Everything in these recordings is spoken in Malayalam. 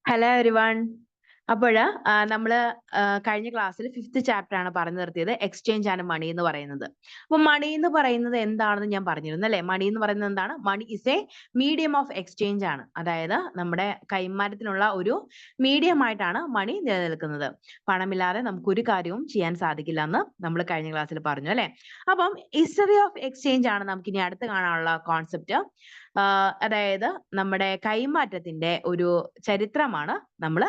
Hello everyone. അപ്പോൾ നമ്മള് കഴിഞ്ഞ ക്ലാസ്സിൽ 5th ചാപ്റ്റർ ആണ് പറഞ്ഞു നിർത്തിയത്, എക്സ്ചേഞ്ച് ആൻഡ് മണി എന്ന് പറയുന്നത്. അപ്പൊ മണി എന്ന് പറയുന്നത് എന്താണെന്ന് ഞാൻ പറഞ്ഞിരുന്നു അല്ലെ. മണി എന്ന് പറയുന്നത് എന്താണ്? Money is a medium of exchange ആണ്. അതായത് നമ്മുടെ കൈമാറ്റത്തിനുള്ള ഒരു മീഡിയം ആയിട്ടാണ് മണി നിലനിൽക്കുന്നത്. പണമില്ലാതെ നമുക്ക് ഒരു കാര്യവും ചെയ്യാൻ സാധിക്കില്ല എന്ന് നമ്മൾ കഴിഞ്ഞ ക്ലാസ്സിൽ പറഞ്ഞു അല്ലെ. അപ്പം ഹിസ്റ്ററി ഓഫ് എക്സ്ചേഞ്ച് ആണ് നമുക്ക് ഇനി അടുത്ത് കാണാനുള്ള കോൺസെപ്റ്റ്. അതായത് നമ്മുടെ കൈമാറ്റത്തിന്റെ ഒരു ചരിത്രമാണ് നമ്മൾ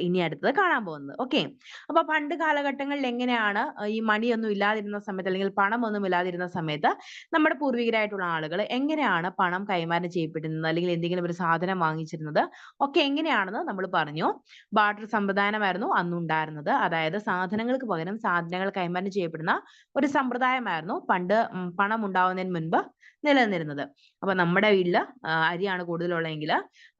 ഇനി അടുത്തത് കാണാൻ പോകുന്നത്. ഓക്കെ. അപ്പൊ പണ്ട് കാലഘട്ടങ്ങളിൽ എങ്ങനെയാണ് ഈ മണിയൊന്നും ഇല്ലാതിരുന്ന സമയത്ത് അല്ലെങ്കിൽ പണമൊന്നും ഇല്ലാതിരുന്ന സമയത്ത് നമ്മുടെ പൂർവികരായിട്ടുള്ള ആളുകൾ എങ്ങനെയാണ് പണം കൈമാറ്റം ചെയ്യപ്പെടുന്നത് അല്ലെങ്കിൽ എന്തെങ്കിലും ഒരു സാധനം വാങ്ങിച്ചിരുന്നത് ഒക്കെ എങ്ങനെയാണെന്ന് നമ്മൾ പറഞ്ഞു. ബാർട്ടർ സമ്പ്രദായമായിരുന്നു അന്നുണ്ടായിരുന്നത്. അതായത് സാധനങ്ങൾക്ക് പകരം സാധനങ്ങൾ കൈമാറ്റം ചെയ്യപ്പെടുന്ന ഒരു സമ്പ്രദായമായിരുന്നു പണ്ട് പണം ഉണ്ടാവുന്നതിന് മുൻപ് നിലനിന്നിരുന്നത്. അപ്പൊ നമ്മുടെ വീട്ടില് അരിയാണ് കൂടുതലുള്ളതെങ്കിൽ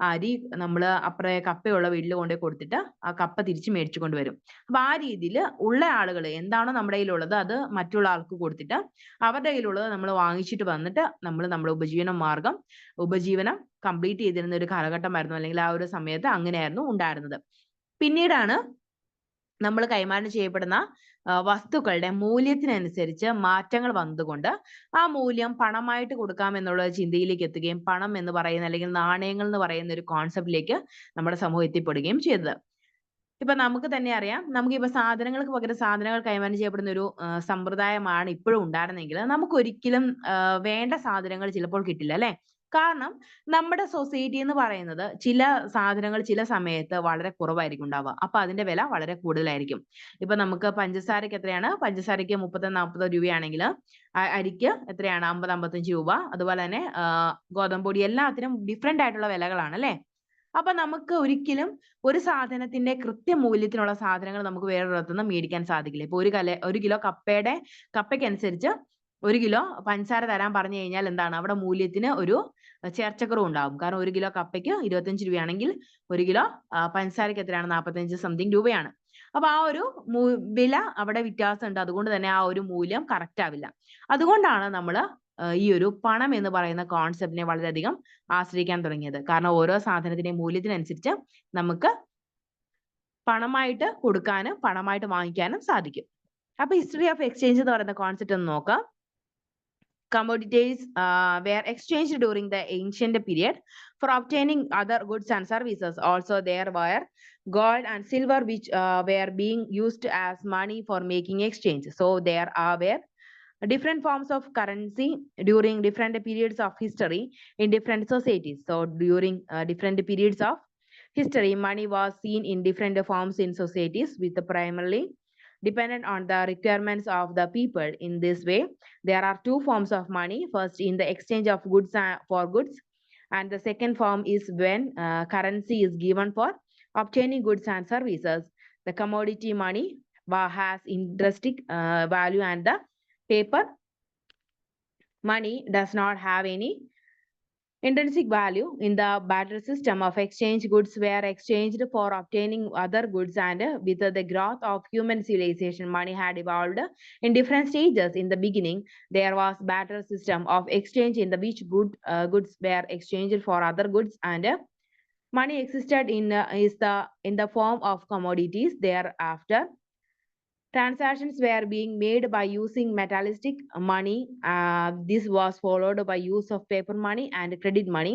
അരി നമ്മൾ അപ്പുറേ കപ്പയുള്ള വീട്ടിൽ കൊണ്ടുപോയി കൊടുത്തിട്ട് ആ കപ്പ തിരിച്ച് മേടിച്ചു കൊണ്ടുവരും. അപ്പൊ ആ രീതിയിൽ ഉള്ള ആളുകൾ എന്താണോ നമ്മുടെ കയ്യിലുള്ളത് അത് മറ്റുള്ള ആൾക്ക് കൊടുത്തിട്ട് അവരുടെ കയ്യിലുള്ളത് നമ്മൾ വാങ്ങിച്ചിട്ട് വന്നിട്ട് നമ്മൾ നമ്മുടെ ഉപജീവനം കംപ്ലീറ്റ് ചെയ്തിരുന്ന ഒരു കാലഘട്ടമായിരുന്നു, അല്ലെങ്കിൽ ആ ഒരു സമയത്ത് അങ്ങനെയായിരുന്നു ഉണ്ടായിരുന്നത്. പിന്നീടാണ് നമ്മൾ കൈമാറ്റം ചെയ്യപ്പെടുന്ന വസ്തുക്കളുടെ മൂല്യത്തിനനുസരിച്ച് മാറ്റങ്ങൾ വന്നതുകൊണ്ട് ആ മൂല്യം പണമായിട്ട് കൊടുക്കാം എന്നുള്ള ചിന്തയിലേക്ക് എത്തുകയും പണം എന്ന് പറയുന്ന അല്ലെങ്കിൽ നാണയങ്ങൾ എന്ന് പറയുന്ന ഒരു കോൺസെപ്റ്റിലേക്ക് നമ്മുടെ സമൂഹം എത്തിപ്പെടുകയും ചെയ്തത്. ഇപ്പൊ നമുക്ക് തന്നെ അറിയാം, നമുക്കിപ്പോ സാധനങ്ങൾക്ക് പകരം സാധനങ്ങൾ കൈമാറ്റം ചെയ്യപ്പെടുന്ന ഒരു സമ്പ്രദായമാണ് ഇപ്പോഴും ഉണ്ടായിരുന്നെങ്കിൽ നമുക്ക് ഒരിക്കലും വേണ്ട സാധനങ്ങൾ ചിലപ്പോൾ കിട്ടില്ല അല്ലെ. കാരണം നമ്മുടെ സൊസൈറ്റി എന്ന് പറയുന്നത് ചില സാധനങ്ങൾ ചില സമയത്ത് വളരെ കുറവായിരിക്കും ഉണ്ടാവുക. അപ്പൊ അതിന്റെ വില വളരെ കൂടുതലായിരിക്കും. ഇപ്പൊ നമുക്ക് പഞ്ചസാരക്ക് എത്രയാണ്? പഞ്ചസാരക്ക് 30-40 രൂപയാണെങ്കിൽ അരിക്ക് എത്രയാണ്? 50-55 രൂപ. അതുപോലെ തന്നെ ഗോതമ്പ് പൊടി എല്ലാത്തിനും ഡിഫറെന്റ് ആയിട്ടുള്ള വിലകളാണ് അല്ലെ. അപ്പൊ നമുക്ക് ഒരിക്കലും ഒരു സാധനത്തിന്റെ കൃത്യമൂല്യത്തിനുള്ള സാധനങ്ങൾ നമുക്ക് വേറൊരിടത്തുനിന്ന് മേടിക്കാൻ സാധിക്കില്ല. ഇപ്പൊ ഒരു കിലോ കപ്പയ്ക്കനുസരിച്ച് 1 കിലോ പഞ്ചസാര തരാൻ പറഞ്ഞു കഴിഞ്ഞാൽ എന്താണ് അവിടെ മൂല്യത്തിന് ഒരു ചേർച്ചക്കുറവ് ഉണ്ടാകും. കാരണം 1 കിലോ കപ്പയ്ക്ക് 25 രൂപയാണെങ്കിൽ 1 കിലോ പഞ്ചസാരക്ക് എത്രയാണ്? 45 സംതിങ് രൂപയാണ്. അപ്പൊ ആ ഒരു വില അവിടെ വ്യത്യാസമുണ്ട്. അതുകൊണ്ട് തന്നെ ആ ഒരു മൂല്യം കറക്റ്റ് ആവില്ല. അതുകൊണ്ടാണ് നമ്മൾ ഈ ഒരു പണം എന്ന് പറയുന്ന കോൺസെപ്റ്റിനെ വളരെയധികം ആശ്രയിക്കാൻ തുടങ്ങിയത്. കാരണം ഓരോ സാധനത്തിന്റെയും മൂല്യത്തിനനുസരിച്ച് നമുക്ക് പണമായിട്ട് കൊടുക്കാനും പണമായിട്ട് വാങ്ങിക്കാനും സാധിക്കും. അപ്പൊ ഹിസ്റ്ററി ഓഫ് എക്സ്ചേഞ്ച് എന്ന് പറയുന്ന കോൺസെപ്റ്റ് ഒന്ന് നോക്കാം. Commodities were exchanged during the ancient period for obtaining other goods and services. Also, there were gold and silver which were being used as money for making exchange. So, there were different forms of currency during different periods of history in different societies. So, during different periods of history, money was seen in different forms in societies with primarily dependent on the requirements of the people. In this way, there are two forms of money. First, in the exchange of goods for goods, and the second form is when currency is given for obtaining goods and services. The commodity money has intrinsic value, and the paper money does not have any intrinsic value. In the barter system of exchange, goods were exchanged for obtaining other goods, and with the growth of human civilization, money had evolved in different stages. In the beginning, there was barter system of exchange in the which goods were exchanged for other goods, and money existed in the form of commodities. Thereafter, transactions were being made by using metallic money. This was followed by use of paper money and credit money.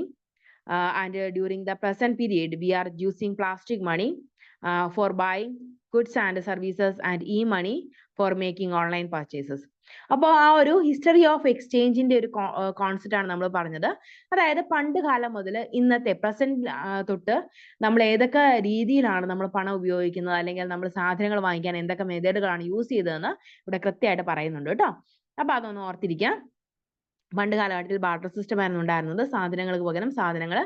And during the present period, we are using plastic money for buying goods and services, and e-money for making online purchases. അപ്പോൾ ആ ഒരു ഹിസ്റ്ററി ഓഫ് എക്സ്ചേഞ്ചിന്റെ ഒരു കോൺസെപ്റ്റ് ആണ് നമ്മൾ പറഞ്ഞത്. അതായത് പണ്ട് കാലം മുതൽ ഇന്നത്തെ പ്രസന്റ് തൊട്ട് നമ്മൾ ഏതൊക്കെ രീതിയിലാണ് നമ്മൾ പണം ഉപയോഗിക്കുന്നത്, അല്ലെങ്കിൽ നമ്മൾ സാധനങ്ങൾ വാങ്ങിക്കാൻ എന്തൊക്കെ മെത്തേഡുകളാണ് യൂസ് ചെയ്തതെന്ന് ഇവിടെ കൃത്യമായിട്ട് പറയുന്നുണ്ട് കേട്ടോ. അപ്പൊ അതൊന്ന് ഓർത്തിരിക്കാം. പണ്ട് കാലഘട്ടത്തിൽ ബാർട്ടർ സിസ്റ്റം ആയിരുന്നു ഉണ്ടായിരുന്നത്. സാധനങ്ങൾക്ക് പകരം സാധനങ്ങൾ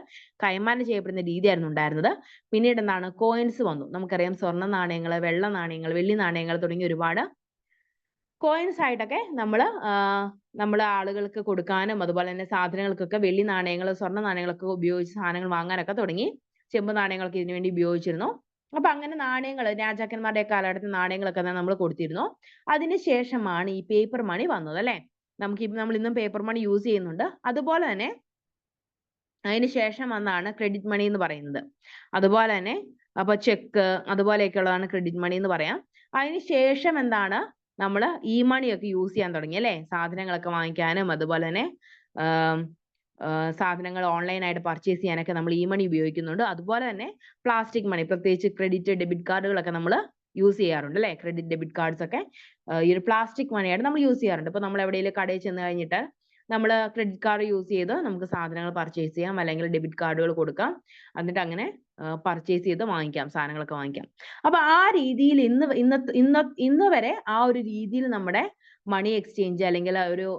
കൈമാറ്റം ചെയ്യപ്പെടുന്ന രീതിയായിരുന്നു ഉണ്ടായിരുന്നത്. പിന്നീട് എന്താണ്? കോയിൻസ് വന്നു. നമുക്കറിയാം സ്വർണ്ണ നാണയങ്ങൾ, വെള്ള നാണയങ്ങൾ, വെള്ളി നാണയങ്ങൾ തുടങ്ങി ഒരുപാട് കോയിൻസ് ആയിട്ടൊക്കെ നമ്മൾ ആളുകൾക്ക് കൊടുക്കാനും അതുപോലെ തന്നെ സാധനങ്ങൾക്കൊക്കെ വെള്ളി നാണയങ്ങൾ, സ്വർണ്ണ നാണയങ്ങളൊക്കെ ഉപയോഗിച്ച് സാധനങ്ങൾ വാങ്ങാനൊക്കെ തുടങ്ങി. ചെമ്പ് നാണയങ്ങളൊക്കെ ഇതിനു വേണ്ടി ഉപയോഗിച്ചിരുന്നു. അപ്പൊ അങ്ങനെ നാണയങ്ങൾ, രാജാക്കന്മാരുടെ കാലഘട്ടത്തിൽ നാണയങ്ങളൊക്കെ നമ്മൾ കൊടുത്തിരുന്നു. അതിനുശേഷമാണ് ഈ പേപ്പർ മണി വന്നത് അല്ലെ. നമ്മൾ ഇന്നും പേപ്പർ മണി യൂസ് ചെയ്യുന്നുണ്ട്. അതുപോലെ തന്നെ അതിന് ശേഷം വന്നാണ് ക്രെഡിറ്റ് മണി എന്ന് പറയുന്നത്. അതുപോലെ തന്നെ അപ്പൊ ചെക്ക് അതുപോലെയൊക്കെയുള്ളതാണ് ക്രെഡിറ്റ് മണി എന്ന് പറയാം. അതിനുശേഷം എന്താണ്, നമ്മൾ ഇ മണി ഒക്കെ യൂസ് ചെയ്യാൻ തുടങ്ങി അല്ലേ, സാധനങ്ങളൊക്കെ വാങ്ങിക്കാനും അതുപോലെ തന്നെ സാധനങ്ങൾ ഓൺലൈനായിട്ട് പർച്ചേസ് ചെയ്യാനൊക്കെ നമ്മൾ ഇ മണി ഉപയോഗിക്കുന്നുണ്ട്. അതുപോലെ തന്നെ പ്ലാസ്റ്റിക് മണി, പ്രത്യേകിച്ച് ക്രെഡിറ്റ് ഡെബിറ്റ് കാർഡുകളൊക്കെ നമ്മൾ യൂസ് ചെയ്യാറുണ്ട് അല്ലേ. ക്രെഡിറ്റ് ഡെബിറ്റ് കാർഡ്സ് ഒക്കെ ഈ ഒരു പ്ലാസ്റ്റിക് മണിയായിട്ട് നമ്മൾ യൂസ് ചെയ്യാറുണ്ട്. ഇപ്പൊ നമ്മൾ എവിടെയെങ്കിലും കടയിൽ ചെന്ന് കഴിഞ്ഞിട്ട് നമ്മൾ ക്രെഡിറ്റ് കാർഡ് യൂസ് ചെയ്ത് നമുക്ക് സാധനങ്ങൾ പർച്ചേസ് ചെയ്യാം, അല്ലെങ്കിൽ ഡെബിറ്റ് കാർഡുകൾ കൊടുക്കാം, എന്നിട്ട് അങ്ങനെ പർച്ചേസ് ചെയ്ത് വാങ്ങിക്കാം, സാധനങ്ങളൊക്കെ വാങ്ങിക്കാം. അപ്പൊ ആ രീതിയിൽ ഇന്ന് വരെ ആ ഒരു രീതിയിൽ നമ്മുടെ മണി എക്സ്ചേഞ്ച് അല്ലെങ്കിൽ ഒരു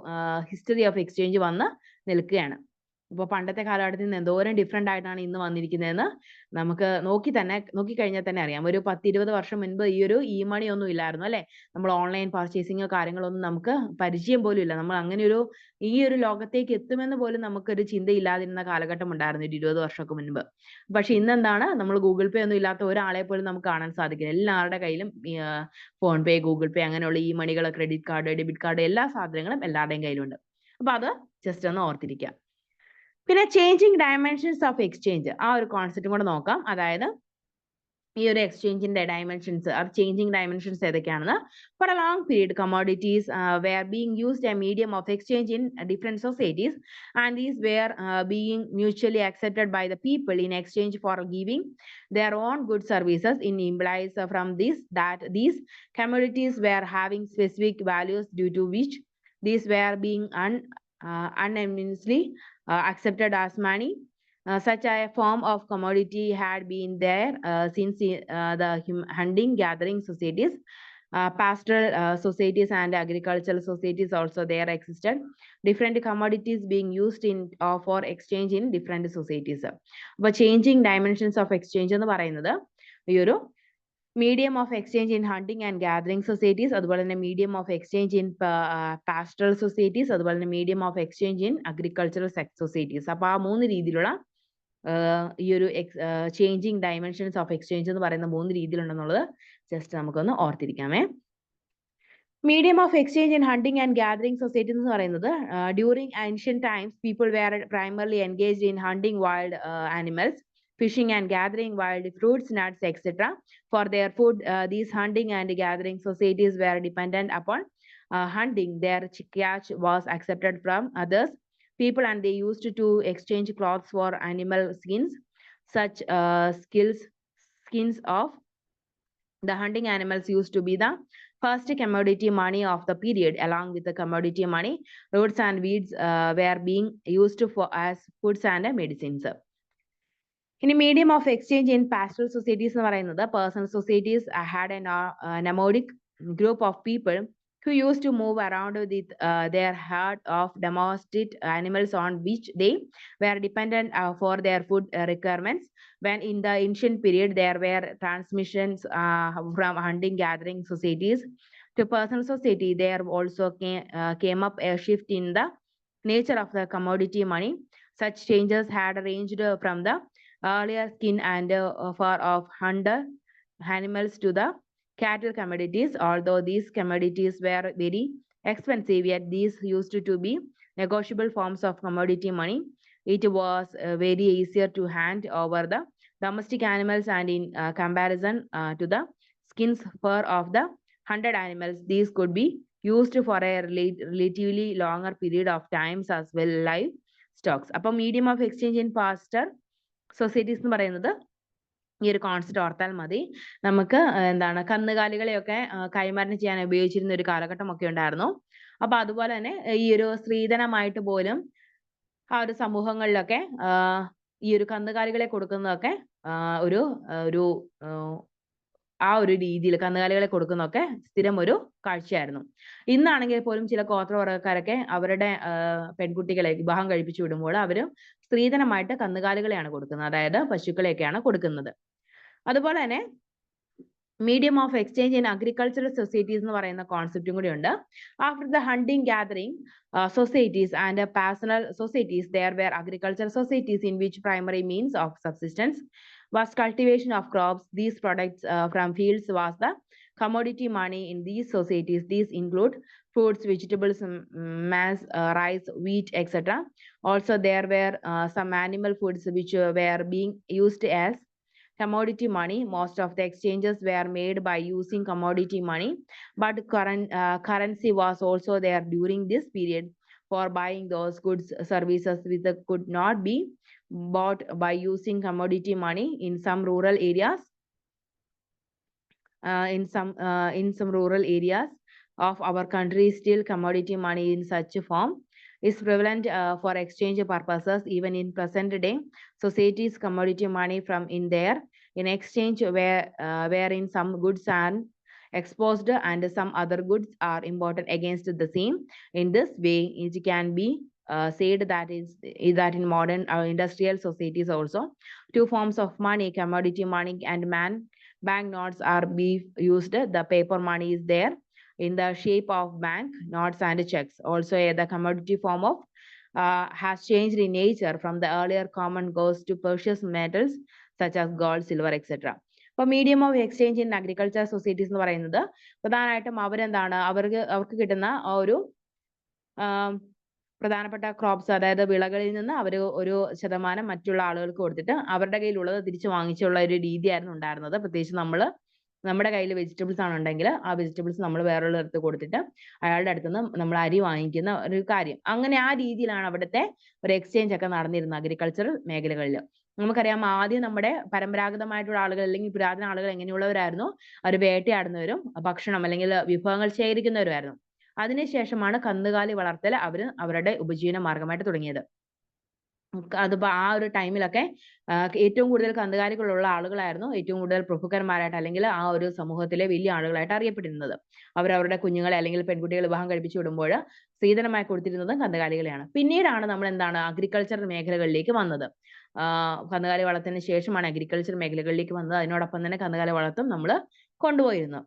ഹിസ്റ്ററി ഓഫ് എക്സ്ചേഞ്ച് വന്ന് നിൽക്കുകയാണ്. ഇപ്പൊ പണ്ടത്തെ കാലഘട്ടത്തിൽ നിന്ന് എന്തോരം ഡിഫറെന്റ് ആയിട്ടാണ് ഇന്ന് വന്നിരിക്കുന്നതെന്ന് നമുക്ക് നോക്കിക്കഴിഞ്ഞാൽ തന്നെ അറിയാം. ഒരു 10-20 വർഷം മുൻപ് ഈ ഒരു ഇ മണി ഒന്നും ഇല്ലായിരുന്നു അല്ലെ. നമ്മൾ ഓൺലൈൻ പർച്ചേസിങ്ങോ കാര്യങ്ങളൊന്നും നമുക്ക് പരിചയം പോലും ഇല്ല. നമ്മൾ അങ്ങനെ ഈ ഒരു ലോകത്തേക്ക് എത്തുമെന്ന് പോലും നമുക്കൊരു ചിന്തയില്ലാതിരുന്ന കാലഘട്ടം ഉണ്ടായിരുന്നു 20 വർഷമൊക്കെ മുൻപ്. പക്ഷെ ഇന്നെന്താണ്, നമ്മൾ ഗൂഗിൾ പേ ഒന്നും ഇല്ലാത്ത ഒരാളെ പോലും നമുക്ക് കാണാൻ സാധിക്കില്ല. എല്ലാവരുടെ കയ്യിലും ഫോൺ പേ, ഗൂഗിൾ പേ അങ്ങനെയുള്ള ഇ മണികൾ, ക്രെഡിറ്റ് കാർഡ്, ഡെബിറ്റ് കാർഡ് എല്ലാ സാധനങ്ങളും എല്ലാവരുടെയും കയ്യിലുണ്ട്. അപ്പൊ അത് ജസ്റ്റ് ഒന്ന് ഓർത്തിരിക്കുക. പിന്നെ ചേഞ്ചിങ് ഡയമെൻഷൻസ് ഓഫ് എക്സ്ചേഞ്ച്, ആ ഒരു കോൺസെപ്റ്റും കൂടെ നോക്കാം. അതായത് ഈ ഒരു എക്സ്ചേഞ്ചിന്റെ ഡയമെൻഷൻസ്, ചേഞ്ചിങ് ഡയമെൻഷൻസ് ഏതൊക്കെയാണെന്ന്. For a long period commodities were being used a medium of exchange in different societies, and these were being mutually accepted by the people in exchange for giving their own good services. In implies from this that these commodities were having specific values due to which these were being unanimously accepted as money. Such a form of commodity had been there since the hunting gathering societies, pastoral societies and agricultural societies also there existed. Different commodities being used for exchange in different societies. But changing dimensions of exchange എന്ന് പറയുന്നത് ഈ ഒരു medium of exchange in hunting and gathering societies, അതുപോലെ തന്നെ medium of exchange in pastoral societies, അതുപോലെ തന്നെ medium of exchange in agricultural societies. അപ്പൊ ആ 3 രീതിയിലുള്ള ഈ ഒരു ചേഞ്ചിങ് ഡയമെൻഷൻസ് ഓഫ് എക്സ്ചേഞ്ച് എന്ന് പറയുന്ന 3 രീതിയിലുണ്ടെന്നുള്ളത് ജസ്റ്റ് നമുക്കൊന്ന് ഓർത്തിരിക്കാമേ. Medium of exchange in hunting and gathering societies എന്ന് പറയുന്നത് during ancient times people were primarily engaged in hunting wild animals, fishing and gathering wild fruits, nuts, etc. for their food. These hunting and gathering societies were dependent upon hunting. Their catch was accepted from others people, and they used to exchange clothes for animal skins. Such skins of the hunting animals used to be the first commodity money of the period. Along with the commodity money, roots and weeds were being used as foods and medicines. In a medium of exchange in pastoral societies എന്ന് പറയുന്നത് personal societies had a nomadic group of people who used to move around with their herd of domestic animals on which they were dependent for their food requirements. When in the ancient period there were transmissions from hunting gathering societies to personal society, there also came up a shift in the nature of the commodity money. Such changes had ranged from the earlier skin and fur of hunter animals to the cattle commodities. Although these commodities were very expensive, yet these used to be negotiable forms of commodity money. It was very easier to hand over the domestic animals, and in comparison to the skins fur of the hunted animals, these could be used for a relatively longer period of times as well live stocks. അപ്പോൾ medium of exchange in pasture societies എന്ന് പറയുന്നത് ഈ ഒരു കോൺസെപ്റ്റ് ഓർത്താൽ മതി. നമുക്ക് എന്താണ് കന്നുകാലികളെയൊക്കെ കൈമാറ്റം ചെയ്യാൻ ഉപയോഗിച്ചിരുന്ന ഒരു കാലഘട്ടമൊക്കെ ഉണ്ടായിരുന്നു. അപ്പൊ അതുപോലെ തന്നെ ഈ ഒരു സ്ത്രീധനമായിട്ട് പോലും ആ ഒരു സമൂഹങ്ങളിലൊക്കെ ഈ ഒരു കന്നുകാലികളെ കൊടുക്കുന്നതൊക്കെ ആ ഒരു രീതിയിൽ കന്നുകാലികളെ കൊടുക്കുന്നതൊക്കെ സ്ഥിരം ഒരു കാഴ്ചയായിരുന്നു. ഇന്നാണെങ്കിൽ പോലും ചില ഗോത്രവർഗ്ഗക്കാരൊക്കെ അവരുടെ പെൺകുട്ടികളെ വിവാഹം കഴിപ്പിച്ചു വിടുമ്പോൾ അവര് സ്ത്രീധനമായിട്ട് കന്നുകാലികളെയാണ് കൊടുക്കുന്നത്, അതായത് പശുക്കളെയൊക്കെയാണ് കൊടുക്കുന്നത്. അതുപോലെ തന്നെ medium of exchange in agricultural societies എന്ന് പറയുന്ന കോൺസെപ്റ്റും കൂടി ഉണ്ട്. After the hunting gathering societies and pastoral societies, there were agricultural societies in which primary means of subsistence was cultivation of crops. These products from fields was the commodity money in these societies. These include fruits, vegetables, maize, rice, wheat, etc. Also there were some animal foods which were being used as commodity money. Most of the exchanges were made by using commodity money, but currency was also there during this period for buying those goods, services which could not be bought by using commodity money in some rural areas. In some rural areas of our country, still commodity money in such form is prevalent for exchange purposes. Even in present day societies, commodity money from in there in exchange wherein some goods are exposed and some other goods are imported against the same. In this way, it can be said that is that in modern industrial societies also, two forms of money, commodity money and bank notes are being used. The paper money is there in the shape of bank notes and checks. Also, the commodity form of has changed in nature from the earlier common goods to precious metals such as gold, silver, etc. അപ്പോൾ medium of exchange in agriculture societies എന്ന് പറയുന്നത് പ്രധാനമായിട്ടും അവർക്ക് കിട്ടുന്ന ഒരു പ്രധാനപ്പെട്ട ക്രോപ്സ്, അതായത് വിളകളിൽ നിന്ന് അവർ ഒരു ശതമാനം മറ്റുള്ള ആളുകൾക്ക് കൊടുത്തിട്ട് അവരുടെ കയ്യിലുള്ളത് തിരിച്ചു വാങ്ങിച്ചുള്ള ഒരു രീതിയായിരുന്നു ഉണ്ടായിരുന്നത്. പ്രത്യേകിച്ച് നമ്മുടെ കയ്യിൽ വെജിറ്റബിൾസ് ആണ് ഉണ്ടെങ്കിൽ ആ വെജിറ്റബിൾസ് നമ്മൾ വേറൊരിടത്ത് കൊടുത്തിട്ട് അയാളുടെ അടുത്ത് നിന്ന് നമ്മൾ അരി വാങ്ങിക്കുന്ന ഒരു കാര്യം. അങ്ങനെ ആ രീതിയിലാണ് അവിടുത്തെ ഒരു എക്സ്ചേഞ്ച് ഒക്കെ നടന്നിരുന്നത് അഗ്രികൾച്ചറൽ മേഖലകളിൽ. നമുക്കറിയാം, ആദ്യം നമ്മുടെ പരമ്പരാഗതമായിട്ടുള്ള ആളുകൾ അല്ലെങ്കിൽ പുരാതന ആളുകൾ എങ്ങനെയുള്ളവരായിരുന്നു? അവർ വേട്ടയാടുന്നവരും ഭക്ഷണം അല്ലെങ്കിൽ വിഭവങ്ങൾ ശേഖരിക്കുന്നവരുമായിരുന്നു. അതിനുശേഷമാണ് കന്നുകാലി വളർത്തൽ അവരുടെ ഉപജീവന മാർഗമായിട്ട് തുടങ്ങിയത്. അതിപ്പോ ആ ഒരു ടൈമിലൊക്കെ ഏറ്റവും കൂടുതൽ കന്നുകാലികളുള്ള ആളുകളായിരുന്നു ഏറ്റവും കൂടുതൽ പ്രഭുക്കന്മാരായിട്ട് അല്ലെങ്കിൽ ആ ഒരു സമൂഹത്തിലെ വലിയ ആളുകളായിട്ട് അറിയപ്പെട്ടിരുന്നത്. അവരവരുടെ കുഞ്ഞുങ്ങളെ അല്ലെങ്കിൽ പെൺകുട്ടികളെ വിവാഹം കഴിപ്പിച്ചു വിടുമ്പോൾ സ്ത്രീധനമായി കൊടുത്തിരുന്നതും കന്നുകാലികളെയാണ്. പിന്നീടാണ് നമ്മൾ എന്താണ് അഗ്രികൾച്ചർ മേഖലകളിലേക്ക് വന്നത്. കന്നുകാലി വളർത്തലിന് ശേഷമാണ് അഗ്രികൾച്ചർ മേഖലകളിലേക്ക് വന്നത്. അതിനോടൊപ്പം തന്നെ കന്നുകാലി വളർത്തും നമ്മൾ കൊണ്ടുപോയിരുന്നു.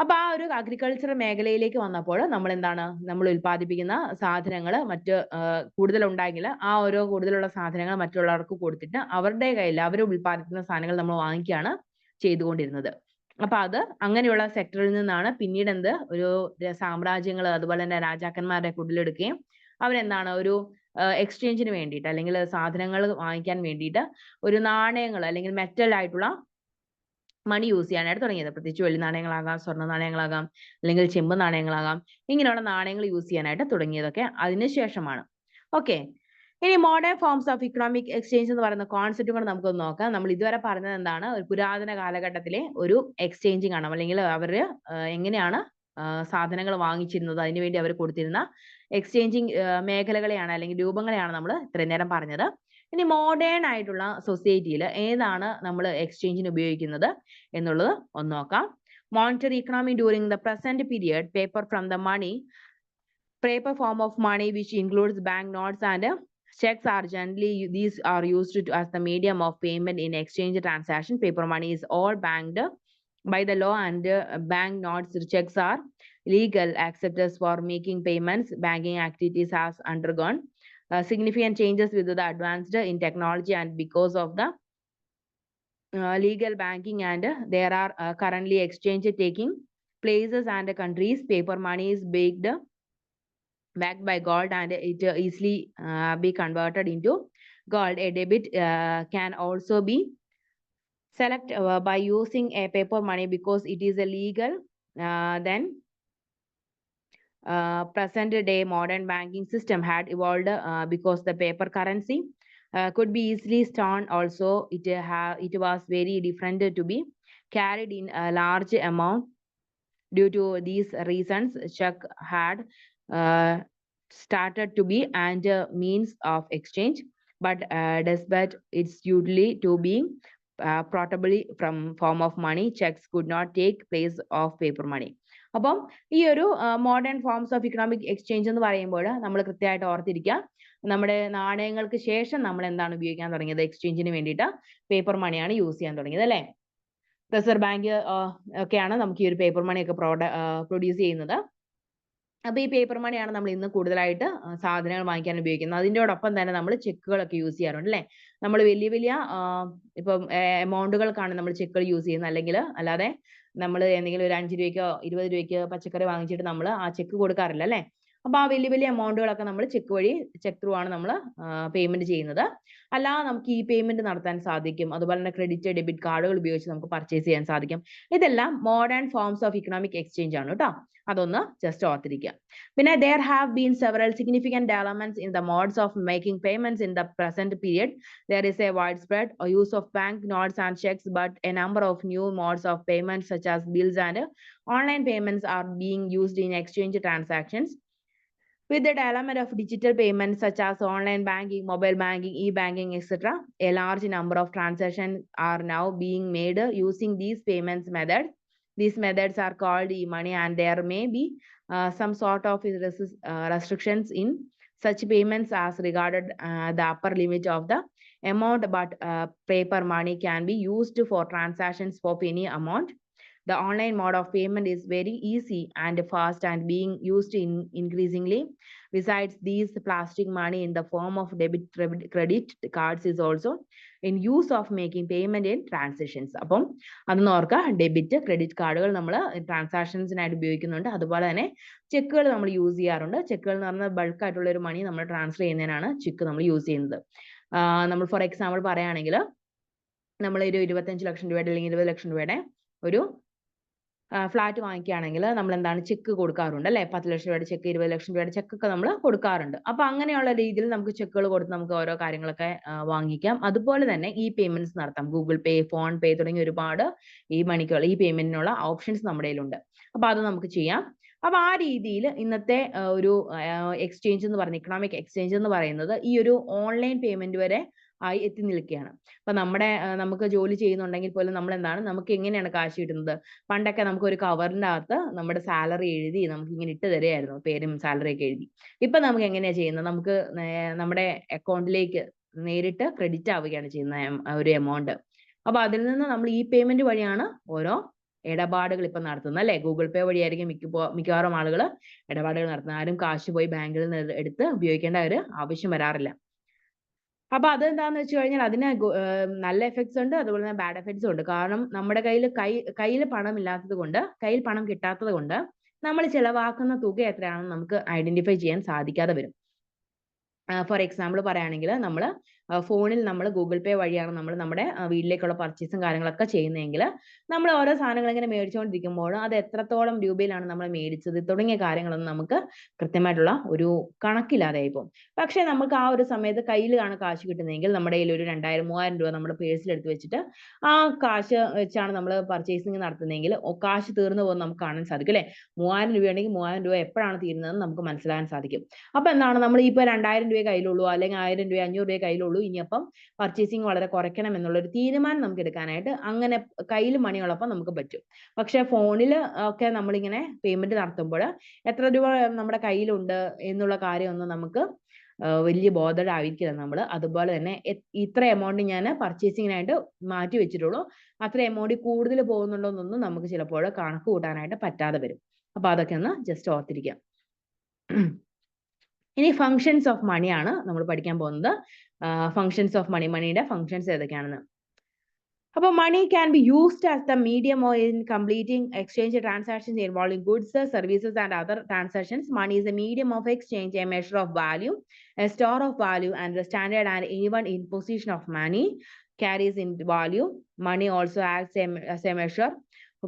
അപ്പൊ ആ ഒരു അഗ്രികൾച്ചർ മേഖലയിലേക്ക് വന്നപ്പോൾ നമ്മൾ ഉൽപ്പാദിപ്പിക്കുന്ന സാധനങ്ങൾ മറ്റ് കൂടുതൽ ഉണ്ടെങ്കിൽ ആ ഓരോ കൂടുതലുള്ള സാധനങ്ങൾ മറ്റുള്ളവർക്ക് കൊടുത്തിട്ട് അവരുടെ കയ്യിൽ അവർ ഉൽപ്പാദിപ്പിക്കുന്ന സാധനങ്ങൾ നമ്മൾ വാങ്ങിക്കുകയാണ് ചെയ്തുകൊണ്ടിരുന്നത്. അപ്പൊ അത് അങ്ങനെയുള്ള സെക്ടറിൽ നിന്നാണ് പിന്നീട് ഒരു സാമ്രാജ്യങ്ങൾ അതുപോലെ തന്നെ രാജാക്കന്മാരെ കുടിലെടുക്കുകയും ഒരു എക്സ്ചേഞ്ചിന് വേണ്ടിയിട്ട് അല്ലെങ്കിൽ സാധനങ്ങൾ വാങ്ങിക്കാൻ വേണ്ടിയിട്ട് ഒരു നാണയങ്ങൾ അല്ലെങ്കിൽ മെറ്റൽ ആയിട്ടുള്ള മണി യൂസ് ചെയ്യാനായിട്ട് തുടങ്ങിയത്. പ്രത്യേകിച്ച് വെള്ളി നാണയങ്ങളാകാം, സ്വർണ്ണ നാണയങ്ങളാകാം, അല്ലെങ്കിൽ ചെമ്പ് നാണയങ്ങളാകാം. ഇങ്ങനെയുള്ള നാണയങ്ങൾ യൂസ് ചെയ്യാനായിട്ട് തുടങ്ങിയതൊക്കെ അതിനുശേഷമാണ്. ഓക്കെ, ഇനി modern forms of economic exchange എന്ന് പറയുന്ന കോൺസെപ്റ്റ് കൂടെ നമുക്കൊന്ന് നോക്കാം. നമ്മൾ ഇതുവരെ പറഞ്ഞത് എന്താണ്? ഒരു പുരാതന കാലഘട്ടത്തിലെ ഒരു എക്സ്ചേഞ്ചിങ് ആണ്, അല്ലെങ്കിൽ അവർ എങ്ങനെയാണ് സാധനങ്ങൾ വാങ്ങിച്ചിരുന്നത്, അതിനുവേണ്ടി അവർ കൊടുത്തിരുന്ന എക്സ്ചേഞ്ചിങ് മേഖലകളെയാണ് അല്ലെങ്കിൽ രൂപങ്ങളെയാണ് നമ്മൾ ഇത്രയും നേരം പറഞ്ഞത്. ഇനി മോഡേൺ ആയിട്ടുള്ള സൊസൈറ്റിയിൽ ഏതാണ് നമ്മൾ എക്സ്ചേഞ്ചിന് ഉപയോഗിക്കുന്നത് എന്നുള്ളത് ഒന്ന് നോക്കാം. Monetary economy during the present period, paper from the money, paper form of money which includes bank notes and checks are generally these are used as the medium of payment in exchange transaction. Paper money is all banked by the law and bank notes, checks are legal accepted for making payments. Banking activities has undergone significant changes with the advanced in technology, and because of the legal banking and there are currently exchange taking places and countries. Paper money is backed by gold and it easily be converted into gold. A debit can also be select by using a paper money because it is a legal. Then present day modern banking system had evolved because the paper currency could be easily stolen. Also, it was very different to be carried in a large amount. Due to these reasons, check had started to be and means of exchange, but despite its utility to being portable from form of money, checks could not take place of paper money. അപ്പം ഈ ഒരു modern forms of economic exchange എന്ന് പറയുമ്പോൾ നമ്മൾ കൃത്യമായിട്ട് ഓർത്തിരിക്കുക, നമ്മുടെ നാണയങ്ങൾക്ക് ശേഷം നമ്മൾ എന്താണ് ഉപയോഗിക്കാൻ തുടങ്ങിയത്? എക്സ്ചേഞ്ചിന് വേണ്ടിയിട്ട് പേപ്പർ മണിയാണ് യൂസ് ചെയ്യാൻ തുടങ്ങിയത്, അല്ലേ? റിസർവ് ബാങ്ക് ഒക്കെയാണ് നമുക്ക് ഈ ഒരു പേപ്പർ മണി ഒക്കെ പ്രൊഡ്യൂസ് ചെയ്യുന്നത്. അപ്പൊ ഈ പേപ്പർ മണിയാണ് നമ്മൾ ഇന്ന് കൂടുതലായിട്ട് സാധനങ്ങൾ വാങ്ങിക്കാൻ ഉപയോഗിക്കുന്നത്. അതിൻ്റെയോടൊപ്പം തന്നെ നമ്മൾ ചെക്കുകളൊക്കെ യൂസ് ചെയ്യാറുണ്ട്, അല്ലേ? നമ്മൾ വലിയ വലിയ ഇപ്പം എമൗണ്ടുകൾക്കാണ് നമ്മൾ ചെക്കുകൾ യൂസ് ചെയ്യുന്നത്. അല്ലെങ്കിൽ അല്ലാതെ നമ്മൾ എന്തെങ്കിലും ഒരു 5 രൂപയ്ക്കോ 20 രൂപയ്ക്കോ പച്ചക്കറി വാങ്ങിച്ചിട്ട് നമ്മൾ ആ ചെക്ക് കൊടുക്കാറില്ല, അല്ലേ? അപ്പോൾ ആ വലിയ വലിയ എമൗണ്ടുകളൊക്കെ നമ്മൾ ചെക്ക് ത്രൂ ആണ് നമ്മൾ പേയ്മെന്റ് ചെയ്യുന്നത്. അല്ലാതെ നമുക്ക് ഈ പേയ്മെന്റ് നടത്താൻ സാധിക്കും. അതുപോലെ തന്നെ ക്രെഡിറ്റ് ഡെബിറ്റ് കാർഡുകൾ ഉപയോഗിച്ച് നമുക്ക് പർച്ചേസ് ചെയ്യാൻ സാധിക്കും. ഇതെല്ലാം modern forms of economic exchange ആണ് കേട്ടോ. അതൊന്ന് ജസ്റ്റ് ഓർത്തിരിക്കുക. പിന്നെ there have been several significant developments in the modes of making payments in the present period. There is a widespread use of bank notes and checks, but a number of new modes of payments such as bills and online payments are being used in exchange transactions. With the development of digital payments such as online banking, mobile banking, e-banking, etc., a large number of transactions are now being made using these payments methods. These methods are called e-money, and there may be some sort of restrictions in such payments as regarded the upper limit of the amount, but paper money can be used for transactions of any amount. The online mode of payment is very easy and fast and being used increasingly. Besides these, plastic money in the form of debit credit cards is also in use of making payment in transactions. അപ്പം അതൊന്ന് ഓർക്കുക, ഡെബിറ്റ് ക്രെഡിറ്റ് കാർഡുകൾ നമ്മൾ ട്രാൻസാക്ഷൻസിനായിട്ട് ഉപയോഗിക്കുന്നുണ്ട്. അതുപോലെ തന്നെ ചെക്കുകൾ നമ്മൾ യൂസ് ചെയ്യാറുണ്ട്. ചെക്കുകൾ എന്ന് പറഞ്ഞാൽ ബൾക്ക് ആയിട്ടുള്ള ഒരു മണി നമ്മൾ ട്രാൻസ്ഫർ ചെയ്യുന്നതിനാണ് ചെക്ക് നമ്മൾ യൂസ് ചെയ്യുന്നത്. നമ്മൾ ഫോർ എക്സാമ്പിൾ പറയുകയാണെങ്കിൽ നമ്മൾ ഒരു 25 ലക്ഷം രൂപയുടെ അല്ലെങ്കിൽ 20 ലക്ഷം രൂപയുടെ ഒരു ഫ്ലാറ്റ് വാങ്ങിക്കുകയാണെങ്കിൽ നമ്മൾ എന്താണ് ചെക്ക് കൊടുക്കാറുണ്ട് അല്ലേ? 10 ലക്ഷം രൂപയുടെ ചെക്ക്, 20 ലക്ഷം രൂപയുടെ ചെക്കൊക്കെ നമ്മൾ കൊടുക്കാറുണ്ട്. അപ്പൊ അങ്ങനെയുള്ള രീതിയിൽ നമുക്ക് ചെക്കുകൾ കൊടുത്ത് നമുക്ക് ഓരോ കാര്യങ്ങളൊക്കെ വാങ്ങിക്കാം. അതുപോലെ തന്നെ ഈ പേയ്മെന്റ്സ് നടത്താം. ഗൂഗിൾ പേ, ഫോൺ പേ തുടങ്ങിയ ഒരുപാട് ഈ മണിക്കുള്ള ഈ പേയ്മെന്റിനുള്ള ഓപ്ഷൻസ് നമ്മുടെ കയ്യിലുണ്ട്. അപ്പൊ അത് നമുക്ക് ചെയ്യാം. അപ്പൊ ആ രീതിയിൽ ഇന്നത്തെ ഒരു എക്സ്ചേഞ്ച് എന്ന് പറയുന്നത്, ഇക്കണോമിക് എക്സ്ചേഞ്ച് എന്ന് പറയുന്നത് ഈ ഒരു ഓൺലൈൻ പേയ്മെന്റ് വരെ ആയി എത്തി നിൽക്കുകയാണ്. അപ്പൊ നമുക്ക് ജോലി ചെയ്യുന്നുണ്ടെങ്കിൽ പോലും നമ്മൾ എന്താണ്, നമുക്ക് എങ്ങനെയാണ് കാശ് കിട്ടുന്നത്? പണ്ടൊക്കെ നമുക്ക് ഒരു കവറിന്റെ അകത്ത് നമ്മുടെ സാലറി എഴുതി നമുക്ക് ഇങ്ങനെ ഇട്ട് തരുമായിരുന്നു, പേരും സാലറി ഒക്കെ എഴുതി. ഇപ്പൊ നമുക്ക് എങ്ങനെയാ ചെയ്യുന്നത്? നമുക്ക് നമ്മുടെ അക്കൗണ്ടിലേക്ക് നേരിട്ട് ക്രെഡിറ്റ് ആവുകയാണ് ചെയ്യുന്ന ഒരു എമൗണ്ട്. അപ്പൊ അതിൽ നിന്ന് നമ്മൾ ഈ പേയ്മെന്റ് വഴിയാണ് ഓരോ ഇടപാടുകൾ ഇപ്പൊ നടത്തുന്നത് അല്ലെ? ഗൂഗിൾ പേ വഴിയായിരിക്കും മിക്കവാറും ആളുകൾ ഇടപാടുകൾ നടത്തുന്നത്. ആരും കാശ് പോയി ബാങ്കിൽ നിന്ന് എടുത്ത് ഉപയോഗിക്കേണ്ട ഒരു ആവശ്യം വരാറില്ല. അപ്പൊ അതെന്താന്ന് വെച്ച് കഴിഞ്ഞാൽ അതിന് നല്ല എഫക്ട്സ് ഉണ്ട്, അതുപോലെ തന്നെ ബാഡ് എഫക്ട്സും ഉണ്ട്. കാരണം നമ്മുടെ കയ്യിൽ പണം ഇല്ലാത്തത് കൊണ്ട്, കയ്യിൽ പണം കിട്ടാത്തത് കൊണ്ട് നമ്മൾ ചിലവാക്കുന്ന തുക എത്രയാണെന്ന് നമുക്ക് ഐഡന്റിഫൈ ചെയ്യാൻ സാധിക്കാതെ വരും. ഫോർ എക്സാമ്പിൾ പറയുകയാണെങ്കിൽ നമ്മൾ ഫോണിൽ നമ്മൾ ഗൂഗിൾ പേ വഴിയാണ് നമ്മൾ നമ്മുടെ വീട്ടിലേക്കുള്ള പർച്ചേസും കാര്യങ്ങളൊക്കെ ചെയ്യുന്നതെങ്കിൽ നമ്മൾ ഓരോ സാധനങ്ങൾ ഇങ്ങനെ മേടിച്ചുകൊണ്ടിരിക്കുമ്പോൾ അത് എത്രത്തോളം രൂപയിലാണ് നമ്മൾ മേടിച്ചത് തുടങ്ങിയ കാര്യങ്ങളൊന്നും നമുക്ക് കൃത്യമായിട്ടുള്ള ഒരു കണക്കില്ലാതെയായി പോകും. പക്ഷെ നമുക്ക് ആ ഒരു സമയത്ത് കയ്യിലാണ് കാശ് കിട്ടുന്നതെങ്കിൽ നമ്മുടെ കയ്യിൽ ഒരു 2000-3000 രൂപ നമ്മുടെ പേഴ്സിൽ എടുത്ത് വെച്ചിട്ട് ആ കാശ് വെച്ചാണ് നമ്മൾ പർച്ചേസിങ് നടത്തുന്നതെങ്കിൽ കാശ് തീർന്നു പോകുന്നത് നമുക്ക് കാണാൻ സാധിക്കും അല്ലെ? 3000 രൂപയാണെങ്കിൽ 3000 രൂപ എപ്പോഴാണ് തീരുന്നതെന്ന് നമുക്ക് മനസ്സിലാക്കാൻ സാധിക്കും. അപ്പൊ എന്താണ്, നമ്മൾ ഇപ്പൊ 2000 രൂപയെ കയ്യിലുള്ളൂ, അല്ലെങ്കിൽ 1000 രൂപ 500 രൂപയെ കയ്യിലുള്ളൂ, ഇനിയപ്പം പർച്ചേസിങ് വളരെ കുറയ്ക്കണം എന്നുള്ളൊരു തീരുമാനം നമുക്ക് എടുക്കാനായിട്ട് അങ്ങനെ കയ്യിൽ മണിയുള്ളപ്പോൾ നമുക്ക് പറ്റും. പക്ഷെ ഫോണിൽ ഒക്കെ നമ്മളിങ്ങനെ പേയ്മെന്റ് നടത്തുമ്പോൾ എത്ര രൂപ നമ്മുടെ കയ്യിലുണ്ട് എന്നുള്ള കാര്യമൊന്നും നമുക്ക് വലിയ ബോധഡ് ആയിരിക്കില്ല നമ്മൾ. അതുപോലെ തന്നെ ഇത്ര എമൗണ്ട് ഞാൻ പർച്ചേസിങ്ങിനായിട്ട് മാറ്റി വെച്ചിട്ടുള്ളൂ, അത്ര എമൗണ്ട് കൂടുതൽ പോകുന്നുണ്ടോ എന്നൊന്നും നമുക്ക് ചിലപ്പോൾ കണക്ക് കൂട്ടാനായിട്ട് പറ്റാതെ വരും. അപ്പൊ അതൊക്കെ ഒന്ന് ജസ്റ്റ് ഓർത്തിരിക്കാം. ഇനി ഫങ്ഷൻസ് ഓഫ് മണി ആണ് നമ്മൾ പഠിക്കാൻ പോകുന്നത്. ഫങ്ഷൻസ് ഓഫ് മണി, മണിയുടെ ഫങ്ഷൻസ് ഏതൊക്കെയാണെന്ന്. അപ്പോൾ money can be used as the medium in completing exchange transactions involving goods, services and other transactions. Money is a medium of exchange, a measure of value, a store of value, and the standard, and anyone in possession of money carries in value. Money also acts as a measure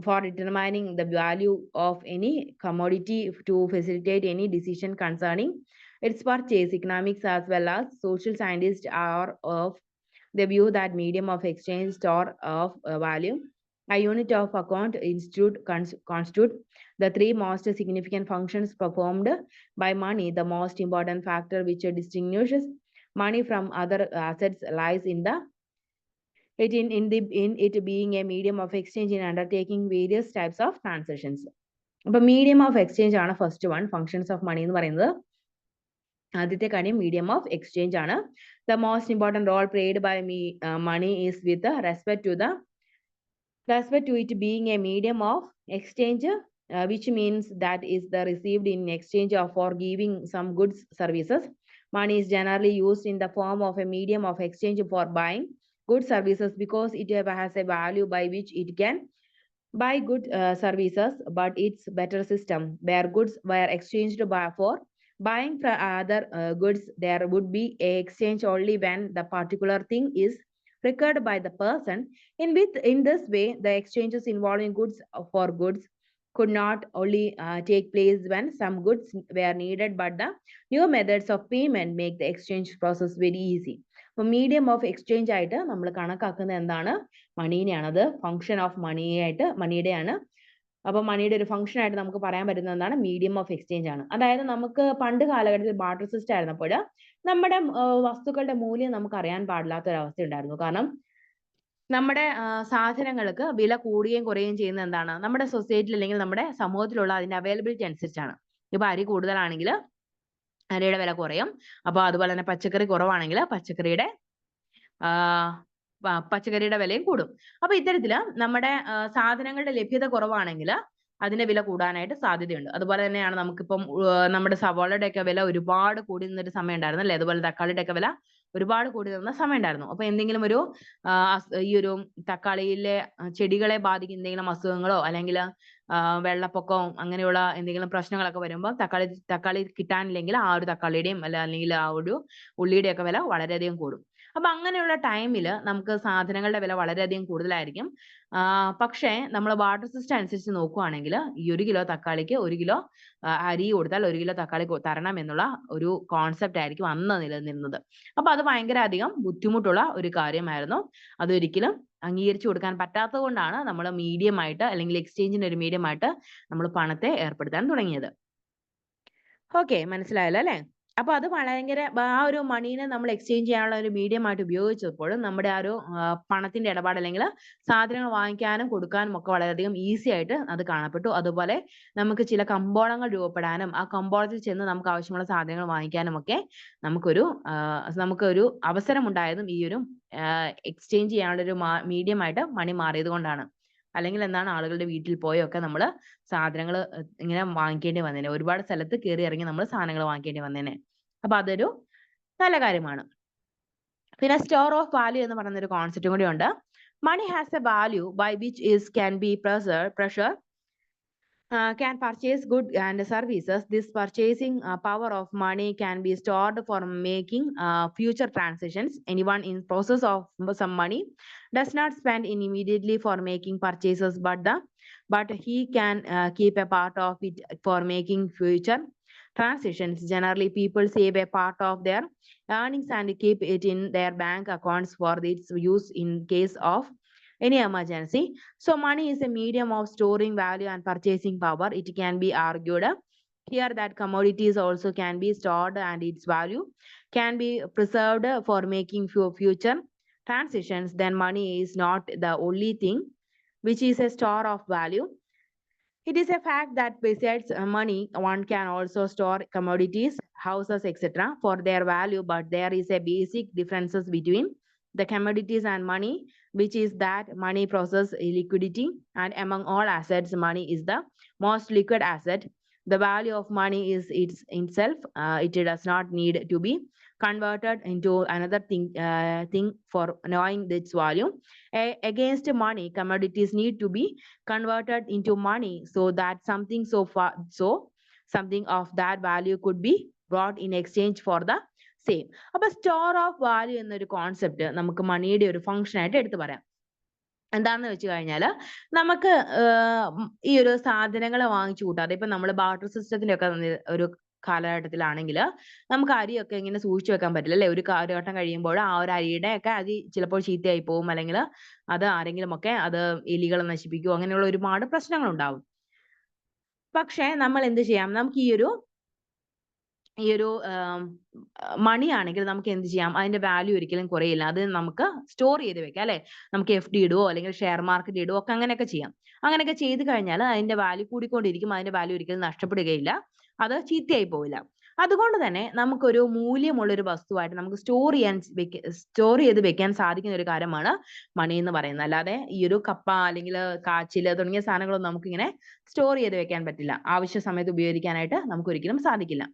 for determining the value of any commodity to facilitate any decision concerning its purchase. Economics as well as social scientists are of the view that medium of exchange, store of value, a unit of account, constitute the three most significant functions performed by money. The most important factor which distinguishes money from other assets lies in it being a medium of exchange in undertaking various types of transactions. അപ്പോൾ മീഡിയം ഓഫ് എക്സ്ചേഞ്ച് ആണ് first one, functions of money എന്ന് പറയുന്നത്. ആദ്യത്തെ കാര്യം മീഡിയം ഓഫ് എക്സ്ചേഞ്ച് ആണ്. The most important role played by money is with respect to it being a medium of exchange, which means that is the received in exchange for giving some goods, services. Money is generally used in the form of a medium of exchange for buying good services because it has a value by which it can buy good services. But it's better system where goods were exchanged for Buying from other goods, there would be a exchange only when the particular thing is required by the person. In this way, the exchanges involving goods for goods could not only take place when some goods were needed, but the new methods of payment make the exchange process very easy. അപ്പൊ മീഡിയം ഓഫ് എക്സ്ചേഞ്ച് ആയിട്ട് നമ്മൾ കണക്കാക്കുന്നത് എന്താണ്? മണീനെയാണ്. അത് ഫംഗ്ഷൻ ഓഫ് മണിയുടെയാണ്. അപ്പൊ മണിയുടെ ഒരു ഫംഗ്ഷൻ ആയിട്ട് നമുക്ക് പറയാൻ പറ്റുന്നത് എന്താണ്? മീഡിയം ഓഫ് എക്സ്ചേഞ്ച് ആണ്. അതായത് നമുക്ക് പണ്ട് കാലഘട്ടത്തിൽ ബാർട്ടർ സിസ്റ്റം ആയിരുന്നപ്പോൾ നമ്മുടെ വസ്തുക്കളുടെ മൂല്യം നമുക്ക് അറിയാൻ പാടില്ലാത്ത ഒരു അവസ്ഥ ഉണ്ടായിരുന്നു. കാരണം നമ്മുടെ സാധനങ്ങൾക്ക് വില കൂടുകയും കുറയുകയും ചെയ്യുന്നത് എന്താണ്? നമ്മുടെ സൊസൈറ്റിയിൽ അല്ലെങ്കിൽ നമ്മുടെ സമൂഹത്തിലുള്ള അതിന്റെ അവൈലബിലിറ്റി അനുസരിച്ചാണ്. ഇപ്പൊ അരി കൂടുതലാണെങ്കിൽ അരിയുടെ വില കുറയും. അപ്പൊ അതുപോലെ തന്നെ പച്ചക്കറി കുറവാണെങ്കിൽ പച്ചക്കറിയുടെ വിലയും കൂടും. അപ്പൊ ഇത്തരത്തില് നമ്മുടെ സാധനങ്ങളുടെ ലഭ്യത കുറവാണെങ്കിൽ അതിന്റെ വില കൂടാനായിട്ട് സാധ്യതയുണ്ട്. അതുപോലെ തന്നെയാണ് നമുക്കിപ്പം നമ്മുടെ സവാളയുടെ ഒക്കെ വില ഒരുപാട് കൂടി നിന്നൊരു സമയം ഉണ്ടായിരുന്നു അല്ലേ? അതുപോലെ തക്കാളിയുടെ ഒക്കെ വില ഒരുപാട് കൂടി നിന്ന സമയം ഉണ്ടായിരുന്നു. അപ്പൊ എന്തെങ്കിലും ഒരു ഈ ഒരു തക്കാളിയിലെ ചെടികളെ ബാധിക്കുന്ന എന്തെങ്കിലും അസുഖങ്ങളോ അല്ലെങ്കിൽ വെള്ളപ്പൊക്കവും അങ്ങനെയുള്ള എന്തെങ്കിലും പ്രശ്നങ്ങളൊക്കെ വരുമ്പോൾ തക്കാളി കിട്ടാനില്ലെങ്കിൽ ആ ഒരു തക്കാളിയുടെയും അല്ലെങ്കിൽ ആ ഒരു ഉള്ളിയുടെ ഒക്കെ വില വളരെയധികം കൂടും. അപ്പൊ അങ്ങനെയുള്ള ടൈമിൽ നമുക്ക് സാധനങ്ങളുടെ വില വളരെയധികം കൂടുതലായിരിക്കും. പക്ഷേ നമ്മൾ ബാർട്ടർ സിസ്റ്റം അനുസരിച്ച് നോക്കുകയാണെങ്കിൽ ഈ 1 കിലോ തക്കാളിക്ക് 1 കിലോ അരി കൊടുത്താൽ 1 കിലോ തക്കാളി തരണം എന്നുള്ള ഒരു കോൺസെപ്റ്റ് ആയിരിക്കും അന്ന് നിലനിന്നിരുന്നത്. അപ്പൊ അത് ഭയങ്കര അധികം ബുദ്ധിമുട്ടുള്ള ഒരു കാര്യമായിരുന്നു. അതൊരിക്കലും അംഗീകരിച്ചു കൊടുക്കാൻ പറ്റാത്തത് കൊണ്ടാണ് നമ്മൾ മീഡിയം ആയിട്ട് അല്ലെങ്കിൽ എക്സ്ചേഞ്ചിന്റെ ഒരു മീഡിയം ആയിട്ട് നമ്മൾ പണത്തെ ഏർപ്പെടുത്താൻ തുടങ്ങിയത്. ഓക്കെ, മനസ്സിലായല്ലോ അല്ലെ? അപ്പൊ അത് ഭയങ്കര ആ ഒരു മണീനെ നമ്മൾ എക്സ്ചേഞ്ച് ചെയ്യാനുള്ള ഒരു മീഡിയം ആയിട്ട് ഉപയോഗിച്ചപ്പോൾ നമ്മുടെ ആ ഒരു പണത്തിന്റെ ഇടപാട് അല്ലെങ്കിൽ സാധനങ്ങൾ വാങ്ങിക്കാനും കൊടുക്കാനും ഒക്കെ വളരെയധികം ഈസി ആയിട്ട് അത് കാണപ്പെട്ടു. അതുപോലെ നമുക്ക് ചില കമ്പോളങ്ങൾ രൂപപ്പെടാനും ആ കമ്പോളത്തിൽ ചെന്ന് നമുക്ക് ആവശ്യമുള്ള സാധനങ്ങൾ വാങ്ങിക്കാനും ഒക്കെ നമുക്കൊരു അവസരം ഉണ്ടായതും ഈ ഒരു എക്സ്ചേഞ്ച് ചെയ്യാനുള്ള ഒരു മീഡിയം ആയിട്ട് മണി മാറിയത് കൊണ്ടാണ്. അല്ലെങ്കിൽ എന്താണ്, ആളുകളുടെ വീട്ടിൽ പോയൊക്കെ നമ്മൾ സാധനങ്ങൾ ഇങ്ങനെ വാങ്ങിക്കേണ്ടി വന്നേനെ. ഒരുപാട് സ്ഥലത്ത് കയറി ഇറങ്ങി നമ്മൾ സാധനങ്ങൾ വാങ്ങിക്കേണ്ടി വന്നേനെ. അപ്പൊ അതൊരു നല്ല കാര്യമാണ്. പിന്നെ സ്റ്റോർ ഓഫ് വാല്യൂ എന്ന് പറയുന്ന ഒരു കോൺസെപ്റ്റും കൂടി ഉണ്ട്. Money has a value by which can be pressure can purchase goods and services. This purchasing power of money can be stored for making future transactions. Anyone in process of some money does not spend immediately for making purchases, but he can keep a part of it for making future transactions. Generally, people save a part of their earnings and keep it in their bank accounts for its use in case of any emergency. So money is a medium of storing value and purchasing power. It can be argued here that commodities also can be stored and its value can be preserved for making future transitions. Then money is not the only thing which is a store of value. It is a fact that besides money, one can also store commodities, houses, etc. for their value, but there is a basic differences between the commodities and money, which is that money possesses liquidity, and among all assets, money is the most liquid asset. The value of money is itself. It does not need to be converted into another thing for knowing its value. Against money, commodities need to be converted into money so that something of that value could be brought in exchange for the same. അപ്പൊ സ്റ്റോർ ഓഫ് വാല്യൂ എന്നൊരു കോൺസെപ്റ്റ് നമുക്ക് മണിയുടെ ഒരു ഫംഗ്ഷൻ ആയിട്ട് എടുത്തു പറയാം. എന്താന്ന് വെച്ച് കഴിഞ്ഞാല് നമുക്ക് ഈ ഒരു സാധനങ്ങൾ വാങ്ങിച്ചു കൂട്ടാതെ ഇപ്പൊ നമ്മൾ ബാർട്ടർ സിസ്റ്റത്തിന്റെ ഒക്കെ ഒരു കാലഘട്ടത്തിലാണെങ്കിൽ നമുക്ക് അരിയൊക്കെ ഇങ്ങനെ സൂക്ഷിച്ചു വെക്കാൻ പറ്റില്ല അല്ലെ? ഒരു കാലഘട്ടം കഴിയുമ്പോൾ ആ ഒരു അരിയുടെ ഒക്കെ അരി ചിലപ്പോൾ ചീത്തയായി പോകും, അല്ലെങ്കിൽ അത് ആരെങ്കിലും ഒക്കെ അത് എലികൾ നശിപ്പിക്കും, അങ്ങനെയുള്ള ഒരുപാട് പ്രശ്നങ്ങൾ ഉണ്ടാവും. പക്ഷെ നമ്മൾ എന്ത് ചെയ്യാം? നമുക്ക് ഈ ഒരു മണി ആണെങ്കിൽ നമുക്ക് എന്ത് ചെയ്യാം? അതിന്റെ വാല്യൂ ഒരിക്കലും കുറയില്ല. അത് നമുക്ക് സ്റ്റോർ ചെയ്ത് വെക്കാം അല്ലെ? നമുക്ക് FD ഇടുവോ അല്ലെങ്കിൽ ഷെയർ മാർക്കറ്റ് ഇടുവോ ഒക്കെ അങ്ങനെയൊക്കെ ചെയ്യാം. അങ്ങനെയൊക്കെ ചെയ്ത് കഴിഞ്ഞാൽ അതിന്റെ വാല്യൂ കൂടിക്കൊണ്ടിരിക്കും. അതിന്റെ വാല്യൂ ഒരിക്കലും നഷ്ടപ്പെടുകയില്ല, അത് ചീത്തയായി പോവില്ല. അതുകൊണ്ട് തന്നെ നമുക്കൊരു മൂല്യമുള്ള ഒരു വസ്തുവായിട്ട് നമുക്ക് സ്റ്റോർ ചെയ്ത് വെക്കാൻ സാധിക്കുന്ന ഒരു കാര്യമാണ് മണി എന്ന് പറയുന്നത്. അല്ലാതെ ഈ ഒരു കപ്പ അല്ലെങ്കിൽ കാച്ചില് തുടങ്ങിയ സാധനങ്ങളൊന്നും നമുക്കിങ്ങനെ സ്റ്റോർ ചെയ്ത് വെക്കാൻ പറ്റില്ല. ആവശ്യ സമയത്ത് ഉപയോഗിക്കാനായിട്ട് നമുക്ക് ഒരിക്കലും സാധിക്കില്ല.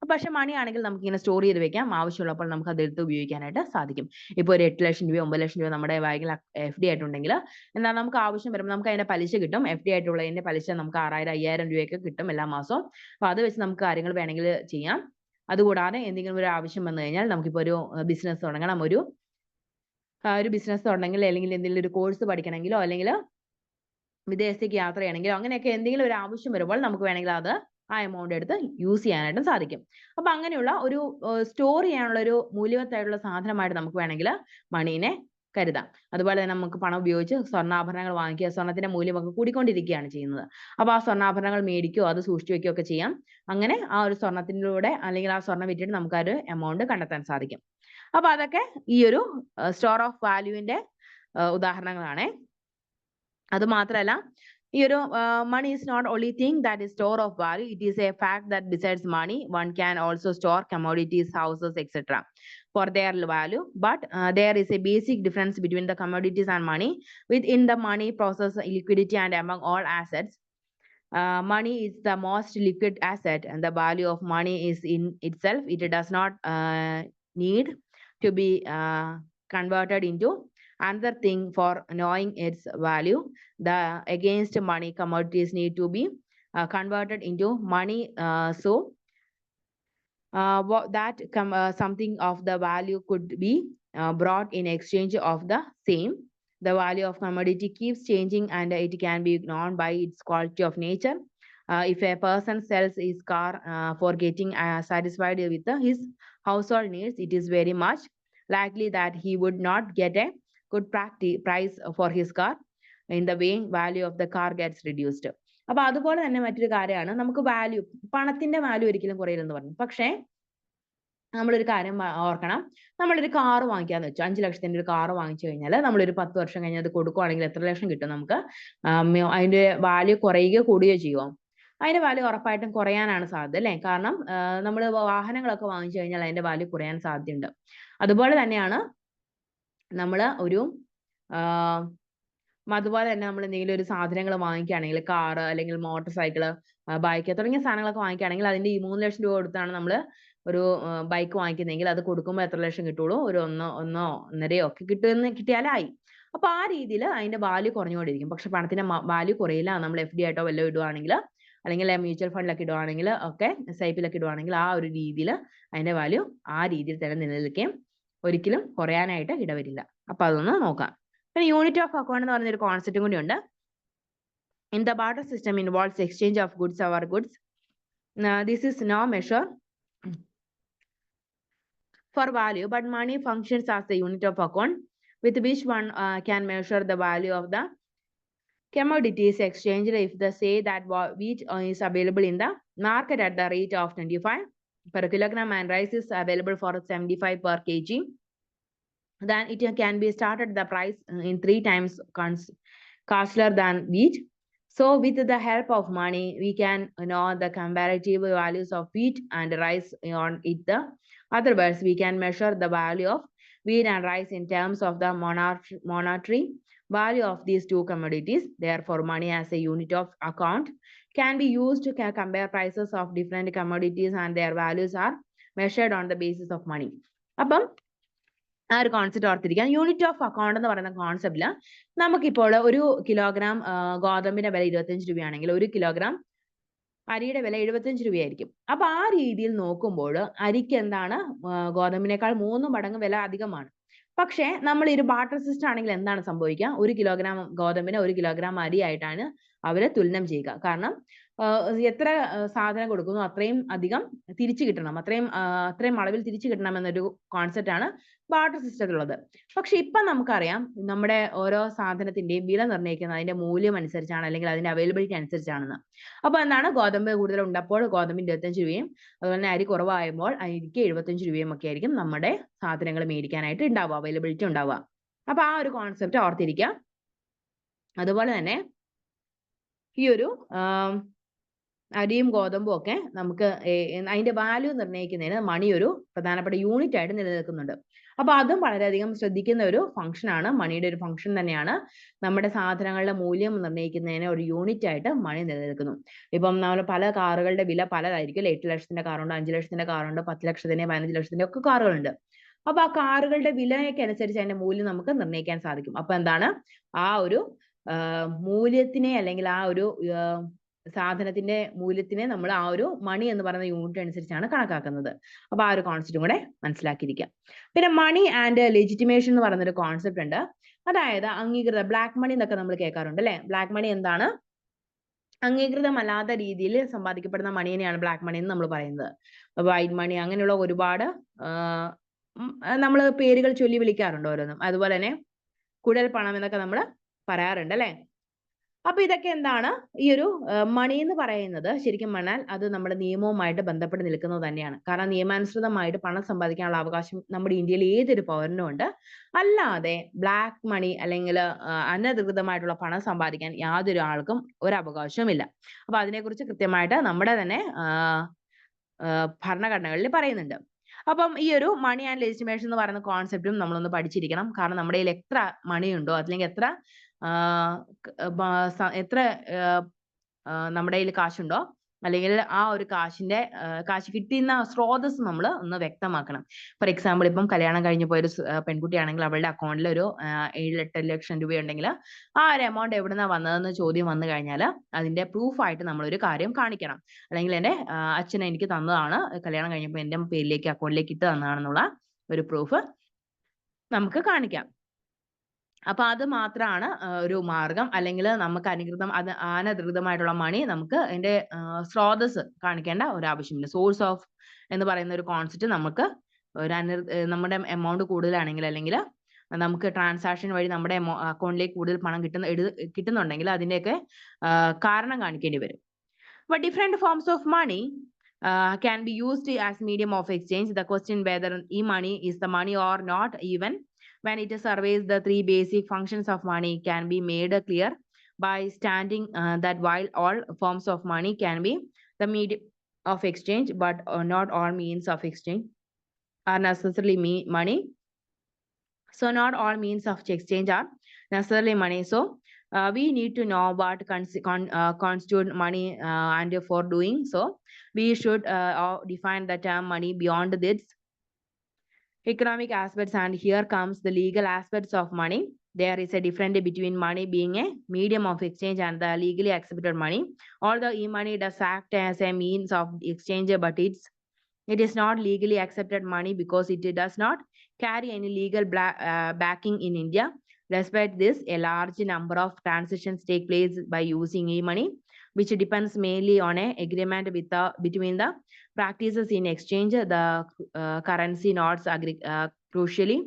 പക്ഷെ മണി ആണെങ്കിൽ നമുക്ക് ഇങ്ങനെ സ്റ്റോർ ചെയ്ത് വെക്കാം, ആവശ്യമുള്ളപ്പോൾ നമുക്ക് അത് എടുത്ത് ഉപയോഗിക്കാനായിട്ട് സാധിക്കും. ഇപ്പോൾ ഒരു 8 ലക്ഷം രൂപയോ 9 ലക്ഷം രൂപ നമ്മുടെ ബാങ്കിൽ FD ആയിട്ടുണ്ടെങ്കിൽ എന്നാൽ നമുക്ക് ആവശ്യം വരുമ്പോൾ നമുക്ക് അതിന്റെ പലിശ കിട്ടും. FD ആയിട്ടുള്ളതിന്റെ പലിശ നമുക്ക് 6000 5000 രൂപയൊക്കെ കിട്ടും എല്ലാ മാസവും. അപ്പോൾ അത് വെച്ച് നമുക്ക് കാര്യങ്ങൾ വേണമെങ്കിൽ ചെയ്യാം. അതുകൂടാതെ എന്തെങ്കിലും ഒരു ആവശ്യം വന്നു കഴിഞ്ഞാൽ നമുക്കിപ്പോൾ ഒരു ബിസിനസ് തുടങ്ങണം, ഒരു ബിസിനസ് തുടങ്ങണമെങ്കിൽ അല്ലെങ്കിൽ എന്തെങ്കിലും ഒരു കോഴ്സ് പഠിക്കണമെങ്കിലോ അല്ലെങ്കിൽ വിദേശത്തേക്ക് യാത്ര ചെയ്യണമെങ്കിലോ അങ്ങനെയൊക്കെ എന്തെങ്കിലും ഒരു ആവശ്യം വരുമ്പോൾ നമുക്ക് വേണമെങ്കിൽ അത് ആ എമൗണ്ട് എടുത്ത് യൂസ് ചെയ്യാനായിട്ടും സാധിക്കും. അപ്പൊ അങ്ങനെയുള്ള ഒരു സ്റ്റോർ ചെയ്യാനുള്ള ഒരു മൂല്യവത്തായിട്ടുള്ള സാധനമായിട്ട് നമുക്ക് വേണമെങ്കിൽ മണീനെ കരുതാം. അതുപോലെ തന്നെ നമുക്ക് പണം ഉപയോഗിച്ച് സ്വർണ്ണാഭരണങ്ങൾ വാങ്ങിക്കുക, സ്വർണ്ണത്തിന്റെ മൂല്യമൊക്കെ കൂടിക്കൊണ്ടിരിക്കുകയാണ് ചെയ്യുന്നത്. അപ്പൊ ആ സ്വർണ്ണാഭരണങ്ങൾ മേടിക്കുകയോ അത് സൂക്ഷിച്ചു വെക്കുകയോ ഒക്കെ ചെയ്യാം. അങ്ങനെ ആ ഒരു സ്വർണ്ണത്തിലൂടെ അല്ലെങ്കിൽ ആ സ്വർണ്ണം വിറ്റിട്ട് നമുക്ക് ആ ഒരു എമൗണ്ട് കണ്ടെത്താൻ സാധിക്കും. അപ്പൊ അതൊക്കെ ഈ ഒരു സ്റ്റോർ ഓഫ് വാല്യൂവിന്റെ ഉദാഹരണങ്ങളാണ്. അത് മാത്രമല്ല ഈ ഒരു money is not only thing that is store of value, it is a fact that besides money one can also store commodities, houses, etc. for their value, but there is a basic difference between the commodities and money. Within the money process liquidity, and among all assets money is the most liquid asset, and the value of money is in itself. It does not need to be converted into another thing for knowing its value. The against money commodities need to be converted into money, so that something of the value could be brought in exchange of the same. The value of commodity keeps changing and it can be known by its quality of nature. If a person sells his car for getting satisfied with his household needs, it is very much likely that he would not get a good price for his car. In the way value of the car gets reduced. അപ്പൊ അതുപോലെ തന്നെ മറ്റൊരു കാര്യമാണ് നമുക്ക് വാല്യൂ, പണത്തിന്റെ വാല്യൂ ഒരിക്കലും കുറയില്ലെന്ന് പറഞ്ഞു. പക്ഷേ നമ്മളൊരു കാര്യം ഓർക്കണം, നമ്മളൊരു കാർ വാങ്ങിക്കാന്ന് വെച്ചു, 5 ലക്ഷത്തിന്റെ ഒരു കാർ വാങ്ങിച്ചു കഴിഞ്ഞാൽ നമ്മളൊരു 10 വർഷം കഴിഞ്ഞ് അത് കൊടുക്കുവാണെങ്കിൽ എത്ര ലക്ഷം കിട്ടും നമുക്ക്? അതിന്റെ വാല്യൂ കുറയുകയോ കൂടുകയോ ചെയ്യുമോ? അതിന്റെ വാല്യൂ ഉറപ്പായിട്ടും കുറയാനാണ് സാധ്യത, അല്ലേ? കാരണം നമ്മൾ വാഹനങ്ങളൊക്കെ വാങ്ങിച്ചു കഴിഞ്ഞാൽ അതിന്റെ വാല്യൂ കുറയാൻ സാധ്യതയുണ്ട്. അതുപോലെ തന്നെയാണ് നമ്മൾ ഒരു അതുപോലെ തന്നെ നമ്മൾ എന്തെങ്കിലും ഒരു സാധനങ്ങൾ വാങ്ങിക്കുകയാണെങ്കിൽ, കാറ് അല്ലെങ്കിൽ മോട്ടോർ സൈക്കിള്, ബൈക്ക് തുടങ്ങിയ സാധനങ്ങളൊക്കെ വാങ്ങിക്കുകയാണെങ്കിൽ അതിന്റെ ഈ 3 ലക്ഷം രൂപ കൊടുത്താണ് നമ്മൾ ഒരു ബൈക്ക് വാങ്ങിക്കുന്നതെങ്കിൽ അത് കൊടുക്കുമ്പോൾ എത്ര ലക്ഷം കിട്ടുള്ളൂ? ഒരു 1.5 ഒക്കെ കിട്ടിയാലായി. അപ്പൊ ആ രീതിയിൽ അതിന്റെ വാല്യൂ കുറഞ്ഞുകൊണ്ടിരിക്കും. പക്ഷെ പണത്തിന്റെ വാല്യൂ കുറയില്ല. നമ്മൾ FD ആയിട്ടോ വല്ലതും ഇടുവാണെങ്കിൽ അല്ലെങ്കിൽ മ്യൂച്വൽ ഫണ്ടിലൊക്കെ ഇടുവാണെങ്കിൽ ഒക്കെ SIP ലൊക്കെ ഇടുവാണെങ്കിൽ ആ ഒരു രീതിയിൽ അതിന്റെ വാല്യൂ ആ രീതിയിൽ തന്നെ നിലനിൽക്കുകയും ഒരിക്കലും കുറയാനായിട്ട് ഇടവരില്ല. അപ്പൊ അതൊന്ന് നോക്കാം. പിന്നെ യൂണിറ്റ് ഓഫ് അക്കൗണ്ട് എന്ന് പറഞ്ഞൊരു കോൺസെപ്റ്റും കൂടി ഉണ്ട്. In the barter system involves exchange of goods over goods. This is no measure for value, but money functions as the unit of account with which one can measure the value of the commodities exchanged. If they say that wheat is available in the market at the rate of 25 per kilogram and rice is available for 75 per kg, then it can be started the price in 3 times costlier than wheat. So with the help of money, we can know the comparative values of wheat and rice on it. The other words, we can measure the value of wheat and rice in terms of the monetary value of these two commodities. Therefore, money as a unit of account can be used to compare prices of different commodities, and their values are measured on the basis of money. അപ്പം ആ ഒരു കോൺസെപ്റ്റ് ഓർത്തിരിക്കാം. യൂണിറ്റ് ഓഫ് അക്കൗണ്ട് എന്ന് പറയുന്ന കോൺസെപ്റ്റിൽ നമുക്കിപ്പോൾ ഒരു കിലോഗ്രാം ഗോതമ്പിന്റെ വില 25 രൂപയാണെങ്കിൽ 1 കിലോഗ്രാം അരിയുടെ വില 75 രൂപയായിരിക്കും. അപ്പൊ ആ രീതിയിൽ നോക്കുമ്പോൾ അരിക്ക് എന്താണ് ഗോതമ്പിനേക്കാൾ 3 മടങ്ങ് വില അധികമാണ്. പക്ഷേ നമ്മൾ ഈ ഒരു ബാർട്ടർ സിസ്റ്റം ആണെങ്കിൽ എന്താണ് സംഭവിക്കുക? 1 കിലോഗ്രാം ഗോതമ്പിന് 1 കിലോഗ്രാം അരി ആയിട്ടാണ് അവര് തുലനം ചെയ്യുക. കാരണം എത്ര സാധനം കൊടുക്കുന്നു അത്രയും അധികം തിരിച്ചു കിട്ടണം, അത്രയും അളവിൽ തിരിച്ചു കിട്ടണം എന്നൊരു കോൺസെപ്റ്റ് ആണ് ബാർട്ടർ സിസ്റ്റത്തിലുള്ളത്. പക്ഷെ ഇപ്പൊ നമുക്കറിയാം നമ്മുടെ ഓരോ സാധനത്തിന്റെയും വില നിർണ്ണയിക്കുന്നത് അതിന്റെ മൂല്യം അനുസരിച്ചാണ്, അല്ലെങ്കിൽ അതിന്റെ അവൈലബിലിറ്റി അനുസരിച്ചാണെന്ന്. അപ്പൊ എന്താണ്, ഗോതമ്പ് കൂടുതൽ ഉണ്ടപ്പോൾ ഗോതമ്പിന് 25 രൂപയും അതുപോലെ തന്നെ അരി കുറവാകുമ്പോൾ അരിക്ക് 75 രൂപയും ഒക്കെ ആയിരിക്കും നമ്മുടെ സാധനങ്ങൾ മേടിക്കാനായിട്ട് ഉണ്ടാവുക, അവൈലബിലിറ്റി ഉണ്ടാവുക. അപ്പൊ ആ ഒരു കോൺസെപ്റ്റ് ഓർത്തിരിക്കുക. അതുപോലെ തന്നെ ഈ ഒരു അരിയും ഗോതമ്പും ഒക്കെ നമുക്ക് അതിന്റെ വാല്യൂ നിർണ്ണയിക്കുന്നതിന് മണി ഒരു പ്രധാനപ്പെട്ട യൂണിറ്റ് ആയിട്ട് നിലനിൽക്കുന്നുണ്ട്. അപ്പൊ അതും വളരെയധികം ശ്രദ്ധിക്കുന്ന ഒരു ഫംഗ്ഷൻ ആണ്. മണിയുടെ ഒരു ഫംഗ്ഷൻ തന്നെയാണ്. നമ്മുടെ സാധനങ്ങളുടെ മൂല്യം നിർണ്ണയിക്കുന്നതിന് ഒരു യൂണിറ്റ് ആയിട്ട് മണി നിലനിൽക്കുന്നു. ഇപ്പം നമ്മൾ പല കാറുകളുടെ വില പലതായിരിക്കും. 8 ലക്ഷത്തിന്റെ കാറുണ്ട്, 5 ലക്ഷത്തിന്റെ കാറുണ്ട്, 10 ലക്ഷത്തിന്റെ 15 ലക്ഷത്തിന്റെ ഒക്കെ കാറുകളുണ്ട്. അപ്പൊ ആ കാറുകളുടെ വിലയ്ക്ക് അനുസരിച്ച് അതിന്റെ മൂല്യം നമുക്ക് നിർണ്ണയിക്കാൻ സാധിക്കും. അപ്പൊ എന്താണ് ആ ഒരു മൂല്യത്തിനെ അല്ലെങ്കിൽ ആ ഒരു സാധനത്തിന്റെ മൂല്യത്തിനെ നമ്മൾ ആ ഒരു മണി എന്ന് പറയുന്ന യൂണിറ്റ് അനുസരിച്ചാണ് കണക്കാക്കുന്നത്. അപ്പൊ ആ ഒരു കോൺസെപ്റ്റും കൂടെ മനസ്സിലാക്കിയിരിക്കുക. പിന്നെ മണി ആൻഡ് ലെജിറ്റിമേഷൻ എന്ന് പറയുന്ന ഒരു കോൺസെപ്റ്റ് ഉണ്ട്. അതായത് അംഗീകൃത ബ്ലാക്ക് മണി എന്നൊക്കെ നമ്മൾ കേൾക്കാറുണ്ട് അല്ലെ. ബ്ലാക്ക് മണി എന്താണ്? അംഗീകൃതമല്ലാത്ത രീതിയിൽ സമ്പാദിക്കപ്പെടുന്ന മണിയെയാണ് ബ്ലാക്ക് മണി എന്ന് നമ്മൾ പറയുന്നത്. വൈറ്റ് മണി അങ്ങനെയുള്ള ഒരുപാട് നമ്മൾ പേരുകൾ ചൊല്ലി വിളിക്കാറുണ്ട് ഓരോന്നും. അതുപോലെ തന്നെ കുഴൽ പണം എന്നൊക്കെ നമ്മൾ പറയാറുണ്ട് അല്ലെ. അപ്പൊ ഇതൊക്കെ എന്താണ്? ഈ ഒരു മണി എന്ന് പറയുന്നത് ശരിക്കും പറഞ്ഞാൽ അത് നമ്മുടെ നിയമവുമായിട്ട് ബന്ധപ്പെട്ട് നിൽക്കുന്നത് തന്നെയാണ്. കാരണം നിയമാനുസൃതമായിട്ട് പണം സമ്പാദിക്കാനുള്ള അവകാശം നമ്മുടെ ഇന്ത്യയിൽ ഏതൊരു പൗരനും ഉണ്ട്. അല്ലാതെ ബ്ലാക്ക് മണി അല്ലെങ്കിൽ അനധികൃതമായിട്ടുള്ള പണം സമ്പാദിക്കാൻ യാതൊരു ആൾക്കും ഒരു അവകാശവുമില്ല. അപ്പൊ അതിനെക്കുറിച്ച് കൃത്യമായിട്ട് നമ്മുടെ തന്നെ ഭരണഘടനകളിൽ പറയുന്നുണ്ട്. അപ്പം ഈ ഒരു മണി ആൻഡ് ലെജിറ്റിമേഷൻ എന്ന് പറയുന്ന കോൺസെപ്റ്റും നമ്മളൊന്ന് പഠിച്ചിരിക്കണം. കാരണം നമ്മുടെ കയ്യിൽ എത്ര മണിയുണ്ടോ അല്ലെങ്കിൽ എത്ര നമ്മുടെ കയ്യിൽ കാശുണ്ടോ അല്ലെങ്കിൽ ആ ഒരു കാശ് കിട്ടുന്ന സ്രോതസ് നമ്മൾ ഒന്ന് വ്യക്തമാക്കണം. ഫോർ എക്സാമ്പിൾ ഇപ്പം കല്യാണം കഴിഞ്ഞ് പോയൊരു പെൺകുട്ടിയാണെങ്കിൽ അവളുടെ അക്കൗണ്ടിൽ ഒരു 7-8 ലക്ഷം രൂപയുണ്ടെങ്കിൽ ആ ഒരു എമൗണ്ട് എവിടുന്നാ വന്നതെന്ന് ചോദ്യം വന്നു കഴിഞ്ഞാൽ അതിന്റെ പ്രൂഫായിട്ട് നമ്മളൊരു കാര്യം കാണിക്കണം. അല്ലെങ്കിൽ എൻ്റെ അച്ഛൻ എനിക്ക് തന്നതാണ്, കല്യാണം കഴിഞ്ഞപ്പോൾ എൻ്റെ പേരിലേക്ക് അക്കൗണ്ടിലേക്ക് ഇട്ട് തന്നതാണെന്നുള്ള ഒരു പ്രൂഫ് നമുക്ക് കാണിക്കാം. അപ്പൊ അത് മാത്രമാണ് ഒരു മാർഗം. അല്ലെങ്കിൽ നമുക്ക് അനധികൃതമായിട്ടുള്ള മണി നമുക്ക് അതിന്റെ സ്രോതസ് കാണിക്കേണ്ട ഒരു ആവശ്യമില്ല. സോഴ്സ് ഓഫ് എന്ന് പറയുന്ന ഒരു കോൺസെപ്റ്റ് നമുക്ക് നമ്മുടെ എമൗണ്ട് കൂടുതലാണെങ്കിൽ അല്ലെങ്കിൽ നമുക്ക് ട്രാൻസാക്ഷൻ വഴി നമ്മുടെ അക്കൗണ്ടിലേക്ക് കൂടുതൽ പണം കിട്ടുന്നുണ്ടെങ്കിൽ അതിന്റെയൊക്കെ കാരണം കാണിക്കേണ്ടി വരും. But different forms of money can be used as medium of exchange. The question whether e-money is the money or not, even when it surveys the three basic functions of money, can be made clear by stating that while all forms of money can be the medium of exchange, but not all means of exchange are necessarily money. So not all means of exchange are necessarily money. So we need to know what constitute money, and for doing so we should define the term money beyond this economic aspects. And here comes the legal aspects of money. There is a difference between money being a medium of exchange and the legally accepted money. Although e-money does act as a means of exchange, but it is not legally accepted money because it does not carry any legal backing in India. Despite this, a large number of transactions take place by using e-money, which depends mainly on an agreement between the practices in exchange. The currency notes crucially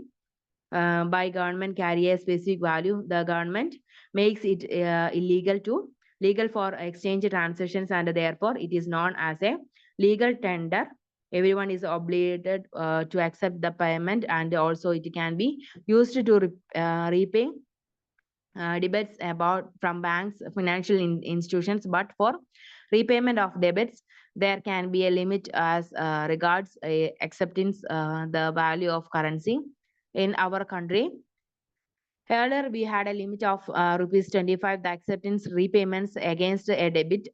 by government carry a specific value. The government makes it legal for exchange transactions, and therefore it is known as a legal tender. Everyone is obligated to accept the payment, and also it can be used to repay debts from banks, financial institutions. But for repayment of debts, there can be a limit as regards acceptance the value of currency in our country. Earlier, we had a limit of ₹25, the acceptance repayments against a debit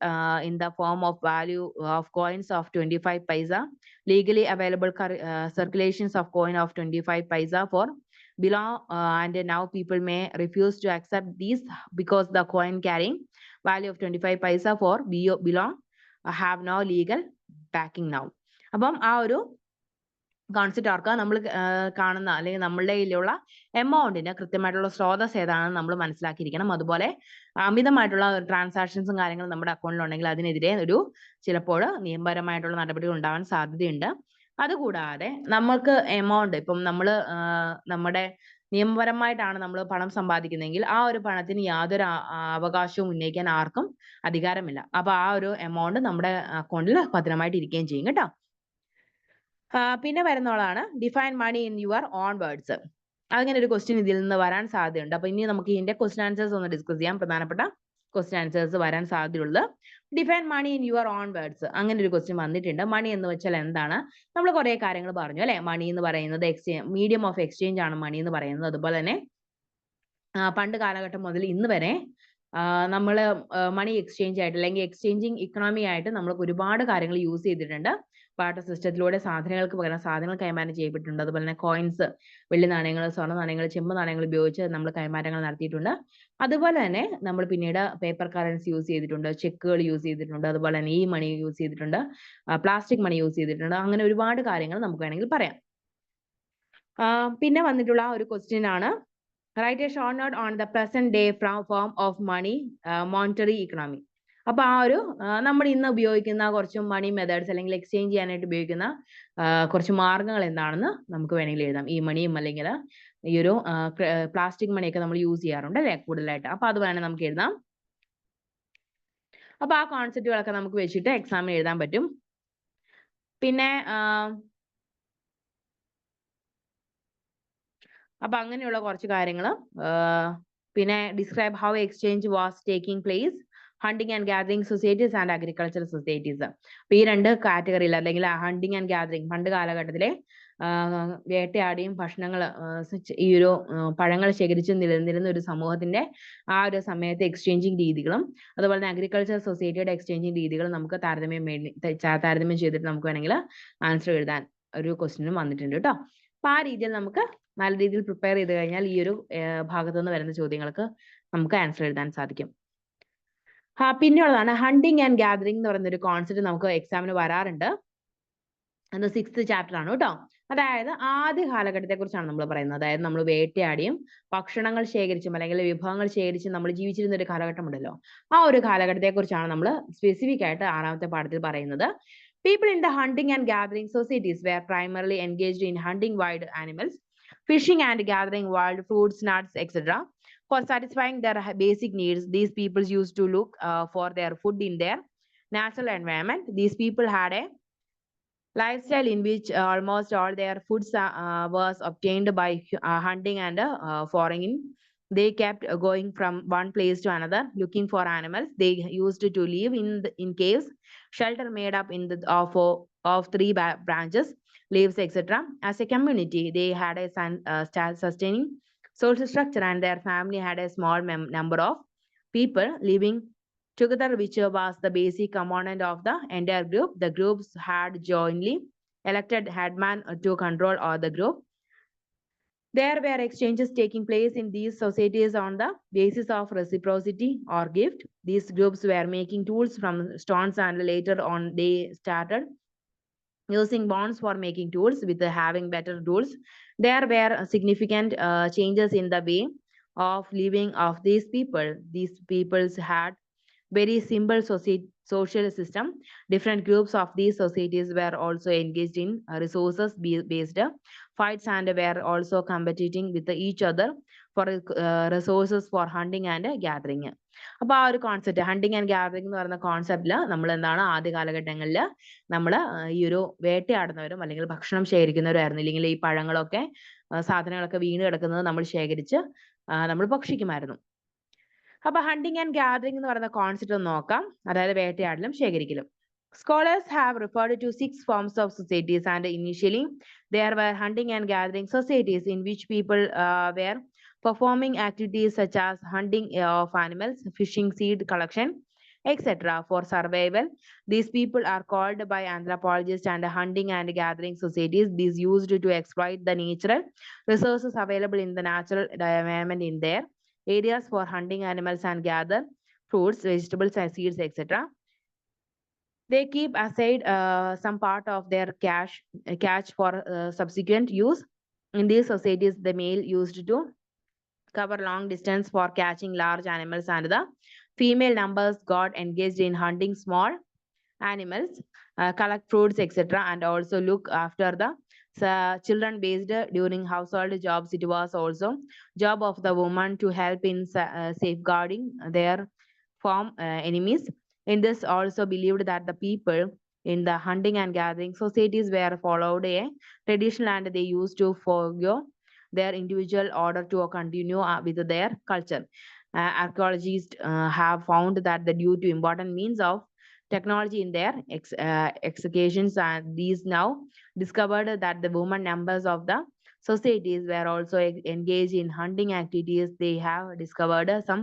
in the form of value of coins of 25 paisa. Legally available circulations of coin of 25 paisa for below, and now people may refuse to accept these because the coin carrying value of 25 paisa for below have no legal backing now. അപ്പം ആ ഒരു കോൺസെപ്റ്റ് ഓർക്കുക. നമ്മൾ കാണുന്ന അല്ലെങ്കിൽ നമ്മളുടെ കയ്യിലുള്ള എമൗണ്ടിന് കൃത്യമായിട്ടുള്ള സ്രോതസ് ഏതാണെന്ന് നമ്മൾ മനസ്സിലാക്കിയിരിക്കണം. അതുപോലെ അമിതമായിട്ടുള്ള ട്രാൻസാക്ഷൻസും കാര്യങ്ങളും നമ്മുടെ അക്കൗണ്ടിൽ ഉണ്ടെങ്കിൽ അതിനെതിരെ ചിലപ്പോൾ നിയമപരമായിട്ടുള്ള നടപടികൾ ഉണ്ടാവാൻ സാധ്യതയുണ്ട്. അതുകൂടാതെ നമ്മൾക്ക് എമൗണ്ട് ഇപ്പം നമ്മൾ നമ്മുടെ നിയമപരമായിട്ടാണ് നമ്മൾ പണം സമ്പാദിക്കുന്നതെങ്കിൽ ആ ഒരു പണത്തിന് യാതൊരു അവകാശവും ഉന്നയിക്കാൻ ആർക്കും അധികാരമില്ല. അപ്പൊ ആ ഒരു എമൗണ്ട് നമ്മുടെ അക്കൗണ്ടിൽ ഭദ്രമായിട്ട് ഇരിക്കുകയും ചെയ്യും കേട്ടോ. പിന്നെ വരുന്നതാണ് define money in your own words. അങ്ങനെ ഒരു ക്വസ്റ്റ്യൻ ഇതിൽ നിന്ന് വരാൻ സാധ്യതയുണ്ട്. അപ്പൊ ഇനി നമുക്ക് ഇതിന്റെ ക്വസ്റ്റ്യൻ ആൻസേഴ്സ് ഒന്ന് ഡിസ്കസ് ചെയ്യാം. പ്രധാനപ്പെട്ട ക്വസ്റ്റ്യൻ ആൻസേഴ്സ് വരാൻ സാധ്യതയുള്ളത്. Define money in your own words, അങ്ങനെ ഒരു ക്വസ്റ്റ്യൻ വന്നിട്ടുണ്ട്. മണി എന്ന് വെച്ചാൽ എന്താണ്? നമ്മൾ കുറേ കാര്യങ്ങൾ പറഞ്ഞു അല്ലെ. മണി എന്ന് പറയുന്നത് മീഡിയം ഓഫ് എക്സ്ചേഞ്ച് ആണ് മണി എന്ന് പറയുന്നത്. അതുപോലെ തന്നെ പണ്ട് കാലഘട്ടം മുതൽ ഇന്ന് വരെ നമ്മൾ മണി എക്സ്ചേഞ്ച് ആയിട്ട് അല്ലെങ്കിൽ എക്സ്ചേഞ്ചിങ് ഇക്കണോമി ആയിട്ട് നമ്മൾ ഒരുപാട് കാര്യങ്ങൾ യൂസ് ചെയ്തിട്ടുണ്ട്. ബാർട്ടർ സിസ്റ്റത്തിലൂടെ സാധനങ്ങൾക്ക് പകരം സാധനങ്ങൾ കൈമാറ്റം ചെയ്യപ്പെട്ടിട്ടുണ്ട്. അതുപോലെ തന്നെ കോയിൻസ്, വെള്ളി നാണയങ്ങൾ, സ്വർണ്ണ നാണയങ്ങൾ, ചെമ്പ് നാണയങ്ങൾ ഉപയോഗിച്ച് നമ്മൾ കൈമാറ്റങ്ങൾ നടത്തിയിട്ടുണ്ട്. അതുപോലെ തന്നെ നമ്മൾ പിന്നീട് പേപ്പർ കറൻസി യൂസ് ചെയ്തിട്ടുണ്ട്, ചെക്കുകൾ യൂസ് ചെയ്തിട്ടുണ്ട്, അതുപോലെ തന്നെ ഈ മണി യൂസ് ചെയ്തിട്ടുണ്ട്, പ്ലാസ്റ്റിക് മണി യൂസ് ചെയ്തിട്ടുണ്ട്. അങ്ങനെ ഒരുപാട് കാര്യങ്ങൾ നമുക്ക് വേണമെങ്കിൽ പറയാം. പിന്നെ വന്നിട്ടുള്ള ഒരു ക്വസ്റ്റ്യൻ ആണ്, write a short note on the present day form of money monetary economy. അപ്പൊ നമ്മൾ ഇന്ന് ഉപയോഗിക്കുന്ന കുറച്ച് മണി മെത്തേഡ്സ് അല്ലെങ്കിൽ എക്സ്ചേഞ്ച് ചെയ്യാനായിട്ട് ഉപയോഗിക്കുന്ന കുറച്ച് മാർഗങ്ങൾ എന്താണെന്ന് നമുക്ക് വേണമെങ്കിൽ എഴുതാം. ഈ മണിയും അല്ലെങ്കിൽ ഈ ഒരു പ്ലാസ്റ്റിക് മണിയൊക്കെ നമ്മൾ യൂസ് ചെയ്യാറുണ്ട് അല്ലെ കൂടുതലായിട്ട്. അപ്പൊ അത് വേണമെങ്കിൽ നമുക്ക് എഴുതാം. അപ്പൊ ആ കോൺസെപ്റ്റുകളൊക്കെ നമുക്ക് വെച്ചിട്ട് എക്സാമിന് എഴുതാൻ പറ്റും. പിന്നെ അപ്പൊ അങ്ങനെയുള്ള കുറച്ച് കാര്യങ്ങൾ. പിന്നെ describe how exchange was taking place, hunting and gathering societies and agriculture societies. അപ്പൊ ഈ രണ്ട് കാറ്റഗറിയിൽ അല്ലെങ്കിൽ ഹണ്ടിങ് ആൻഡ് ഗാദറിംഗ്, പണ്ട് കാലഘട്ടത്തിലെ വേട്ടയാടിയും ഭക്ഷണങ്ങൾ ഈ ഒരു പഴങ്ങൾ ശേഖരിച്ച് നിലനിന്നിരുന്ന ഒരു സമൂഹത്തിന്റെ ആ ഒരു സമയത്തെ എക്സ്ചേഞ്ചിങ് രീതികളും അതുപോലെ തന്നെ അഗ്രികൾച്ചർ സൊസൈറ്റിയുടെ എക്സ്ചേഞ്ചിങ് രീതികളും നമുക്ക് താരതമ്യം ചെയ്തിട്ട് നമുക്ക് വേണമെങ്കിൽ ആൻസർ എഴുതാൻ ഒരു ക്വസ്റ്റ്യനും വന്നിട്ടുണ്ട് കേട്ടോ. അപ്പൊ ആ രീതിയിൽ നമുക്ക് നല്ല രീതിയിൽ പ്രിപ്പയർ ചെയ്ത് കഴിഞ്ഞാൽ ഈ ഒരു ഭാഗത്തു നിന്ന് വരുന്ന ചോദ്യങ്ങൾക്ക് നമുക്ക് ആൻസർ എഴുതാൻ സാധിക്കും. പിന്നെയുള്ളതാണ് ഹണ്ടിങ് ആൻഡ് ഗാദറിംഗ് എന്ന് പറയുന്ന ഒരു കോൺസെപ്റ്റ് നമുക്ക് എക്സാമിന് വരാറുണ്ട്. അത് 6th ചാപ്റ്റർ ആണ് കേട്ടോ. അതായത് ആദ്യ കാലഘട്ടത്തെ കുറിച്ചാണ് നമ്മൾ പറയുന്നത്. അതായത് നമ്മൾ വേട്ടയാടിയും ഭക്ഷണങ്ങൾ ശേഖരിച്ചും അല്ലെങ്കിൽ വിഭവങ്ങൾ ശേഖരിച്ചും നമ്മൾ ജീവിച്ചിരുന്ന ഒരു കാലഘട്ടം ഉണ്ടല്ലോ, ആ ഒരു കാലഘട്ടത്തെ കുറിച്ചാണ് നമ്മൾ സ്പെസിഫിക് ആയിട്ട് 6ാമത്തെ പാഠത്തിൽ പറയുന്നത്. People in the hunting and gathering societies were primarily engaged in hunting wild animals, fishing and gathering wild fruits, nuts, etc. For satisfying their basic needs, these people used to look for their food in their natural environment. These people had a lifestyle in which almost all their foods was obtained by hunting and foraging. They kept going from one place to another looking for animals. They used to live in caves, shelter made up of 3 branches, leaves, etc. As a community, they had a sustaining social structure, and their family had a small number of people living together, which was the basic component of the entire group. The groups had jointly elected headman to control all the group. There were exchanges taking place in these societies on the basis of reciprocity or gift. These groups were making tools from stones, and later on they started using bonds for making tools. With having better tools, there were significant changes in the way of living of these people. These peoples had very simple social system. Different groups of these societies were also engaged in resources based fights and were also competing with each other for resources for hunting and gathering. അപ്പൊ ആ ഒരു കോൺസെപ്റ്റ് ഹണ്ടിങ് ആൻഡ് ഗാദറിംഗ് എന്ന് പറയുന്ന കോൺസെപ്റ്റില് നമ്മൾ എന്താണ് ആദ്യ കാലഘട്ടങ്ങളിൽ നമ്മൾ ഈ ഒരു വേട്ടയാടുന്നവരും അല്ലെങ്കിൽ ഭക്ഷണം ശേഖരിക്കുന്നവരും ആയിരുന്നു. ഇല്ലെങ്കിൽ ഈ പഴങ്ങളൊക്കെ സാധനങ്ങളൊക്കെ വീണ് കിടക്കുന്നത് നമ്മൾ ശേഖരിച്ച് നമ്മൾ ഭക്ഷിക്കുമായിരുന്നു. അപ്പൊ ഹണ്ടിങ് ആൻഡ് ഗാദറിംഗ് എന്ന് പറയുന്ന കോൺസെപ്റ്റ് ഒന്ന് നോക്കാം. അതായത് വേട്ടയാടലും ശേഖരിക്കലും. Scholars have referred to 6 forms of societies, and initially there were hunting and gathering societies in which people were performing activities such as hunting of animals, fishing, seed collection, etc. for survival. These people are called by anthropologists and hunting and gathering societies. These used to exploit the natural resources available in the natural environment in their areas for hunting animals and gather fruits, vegetables, and seeds, etc. They keep aside some part of their catch for subsequent use. In these societies, the male used to cover long distance for catching large animals, and the female numbers got engaged in hunting small animals, collect fruits, etc., and also look after the children based during household jobs. It was also job of the woman to help in safeguarding their from enemies. In this also believed that the people in the hunting and gathering societies were followed a tradition, and they used to forgo their individual order to continue with their culture. Archaeologists have found that due to important means of technology in their excavations, and these now discovered that the women members of the societies were also engaged in hunting activities. They have discovered some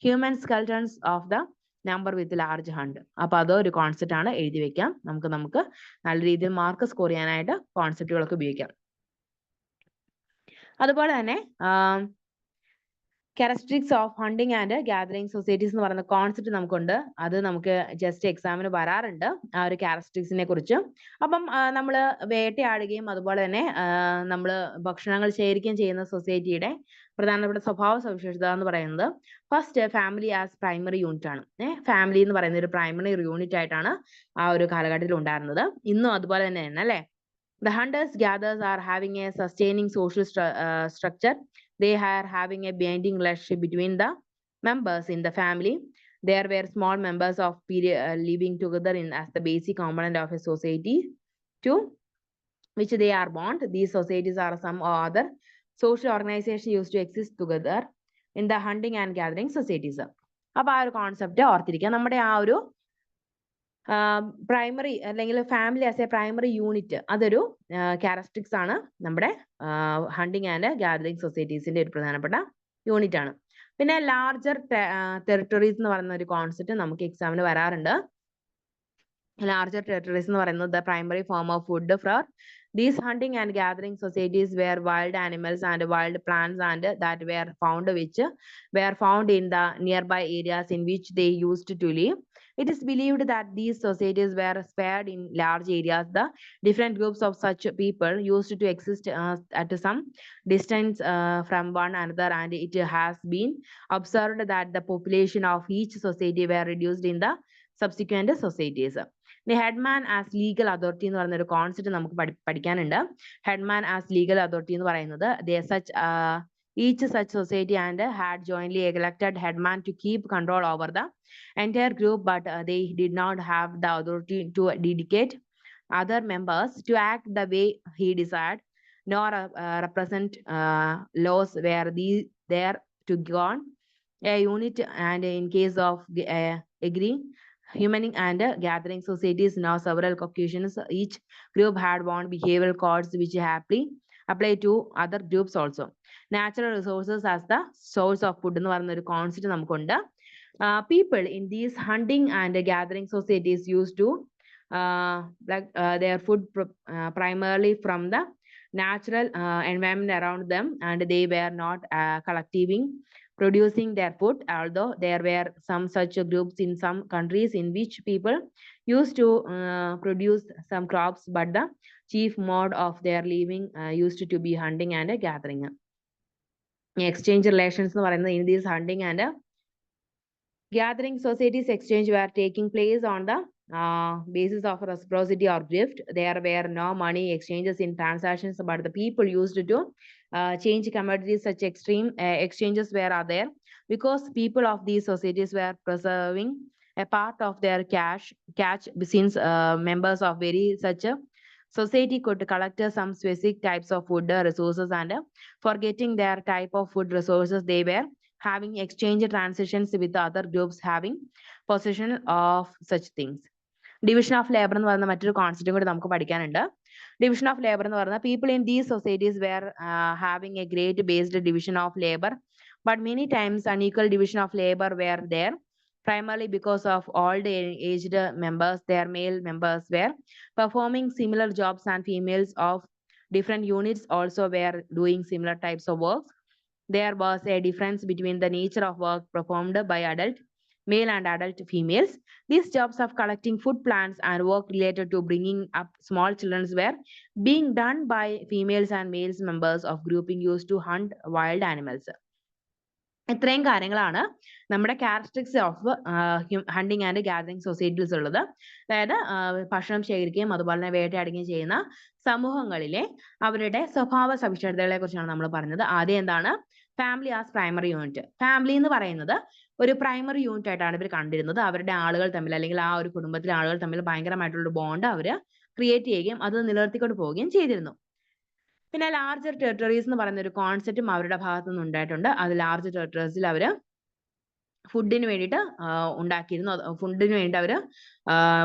human skeletons of the number with large hand. അപ്പോൾ അതൊരു കോൺസെപ്റ്റ് ആണ്, എഴുതി വെക്കാം. നമുക്ക് നല്ല രീതിയിൽ മാർക്ക് സ്കോർ ചെയ്യാനായിട്ട് കോൺസെപ്റ്റുകളൊക്കെ ഉപയോഗിക്കാം. അതുപോലെ തന്നെ characteristics of hunting and gathering societies എന്ന് പറയുന്ന കോൺസെപ്റ്റ് നമുക്കുണ്ട്. അത് നമുക്ക് ജസ്റ്റ് എക്സാമിന് വരാറുണ്ട്, ആ ഒരു ക്യാരക്ടറിസ്റ്റിക്സിനെ കുറിച്ച്. അപ്പം നമ്മൾ വേട്ടയാടുകയും അതുപോലെ തന്നെ നമ്മൾ ഭക്ഷണങ്ങൾ ശേഖരിക്കുകയും ചെയ്യുന്ന സൊസൈറ്റിയുടെ പ്രധാനപ്പെട്ട സ്വഭാവ സവിശേഷത എന്ന് പറയുന്നത് first family as primary unit ആണ്. ഫാമിലി എന്ന് പറയുന്ന ഒരു പ്രൈമറി യൂണിറ്റ് ആയിട്ടാണ് ആ ഒരു കാലഘട്ടത്തിൽ ഉണ്ടായിരുന്നത്. ഇന്നും അതുപോലെ തന്നെ അല്ലേ. The hunters gatherers are having a sustaining social structure. They are having a binding relationship between the members in the family. There were small members of living together as the basic component of a society to which they are bound. These societies are some other social organization used to exist together in the hunting and gathering societies. അപ്പോൾ ആ ഒരു കോൺസെപ്റ്റ് ഓർത്തിരിക്കുക. നമ്മുടെ ആ ഒരു പ്രൈമറി അല്ലെങ്കിൽ family as A primary unit, അതൊരു ക്യാരക്ടറിസ്റ്റിക്സ് ആണ് നമ്മുടെ ഹണ്ടിങ് ആൻഡ് ഗാദറിംഗ് സൊസൈറ്റീസിന്റെ ഒരു പ്രധാനപ്പെട്ട യൂണിറ്റ് ആണ്. പിന്നെ ലാർജർ ടെറിട്ടറീസ് എന്ന് പറയുന്ന ഒരു കോൺസെപ്റ്റ് നമുക്ക് എക്സാമിന് വരാറുണ്ട്. ലാർജർ ടെറിട്ടറീസ് എന്ന് പറയുന്നത് primary form of food for these hunting and gathering societies were wild animals and wild plants and that were found in the nearby areas in which they used to live. It is believed that these societies were spread in large areas. The different groups of such people used to exist at some distance from one another, and it has been observed that the population of each society were reduced in the subsequent societies. The headman as legal authority എന്ന് പറയുന്ന ഒരു കോൺസെപ്റ്റ് നമുക്ക് പഠിക്കാനുണ്ട്. headman as legal authority എന്ന് പറയുന്നത് each such society and had jointly elected headman to keep control over the entire group, but they did not have the authority to dedicate other members to act the way he desired, nor represent laws where there to go on a unit. And in case of agreeing humaning and gathering societies, now several occasions each group had one behavioral codes which happily apply to other groups also. Natural resources as the source of food എന്ന് പറയുന്ന ഒരു കോൺസെപ്റ്റ് നമുക്കുണ്ട്. People in these hunting and gathering societies used to their food primarily from the natural environment around them, and they were not producing their food, although there were some such groups in some countries in which people used to produce some crops, but the chief mode of their living used to be hunting and gathering. Exchange relations എന്ന് പറയുന്നത് in these hunting and gathering societies, exchange were taking place on the basis of reciprocity or gift. There were no money exchanges in transactions, but the people used to change commodities. Such extreme exchanges were there because people of these societies were preserving a part of their cash since members of such a society could collect some specific types of food resources, and for getting their type of food resources they were having exchange transactions with other groups having possession of such things. Division of labor എന്ന് പറയുന്ന മറ്റൊരു കോൺസെപ്റ്റും കൂടി നമുക്ക് പഠിക്കാനുണ്ട്. Division of labor എന്ന് പറയുന്നത് people in these societies were having a great based division of labor, but many times unequal division of labor were there, primarily because of old aged members. Their male members were performing similar jobs and females of different units also were doing similar types of work. There was a difference between the nature of work performed by adult male and adult females. These jobs of collecting food plants and work related to bringing up small children were being done by females and males members of grouping used to hunt wild animals. ഇത്രയും കാര്യങ്ങളാണ് നമ്മുടെ characteristics of hunting and gathering societies ഉള്ളത്. അതായത് ഭക്ഷണം ശേഖരിക്കുകയും അതുപോലെ തന്നെ വേട്ടയാടുകയും ചെയ്യുന്ന സമൂഹങ്ങളിലെ അവരുടെ സ്വഭാവ സവിശേഷതകളെ കുറിച്ചാണ് നമ്മൾ പറഞ്ഞത്. ആദ്യം എന്താണ്? Family as primary unit. Family എന്ന് പറയുന്നത് ഒരു പ്രൈമറി യൂണിറ്റ് ആയിട്ടാണ് ഇവർ കണ്ടിരുന്നത്. അവരുടെ ആളുകൾ തമ്മിൽ അല്ലെങ്കിൽ ആ ഒരു കുടുംബത്തിലെ ആളുകൾ തമ്മിൽ ഭയങ്കരമായിട്ടുള്ള ബോണ്ട് അവർ ക്രിയേറ്റ് ചെയ്യുകയും അത് നിലനിർത്തിക്കൊണ്ട് പോവുകയും ചെയ്തിരുന്നു. പിന്നെ ലാർജർ ടെറിട്ടറീസ് എന്ന് പറയുന്ന ഒരു കോൺസെപ്റ്റും അവരുടെ ഭാഗത്തു നിന്ന് ഉണ്ടായിട്ടുണ്ട്. അത് ലാർജ് ടെറിട്ടറീസിൽ അവർ ഫുഡിന് വേണ്ടിയിട്ട് ഉണ്ടാക്കിയിരുന്നു. ഫുഡിന് വേണ്ടി അവർ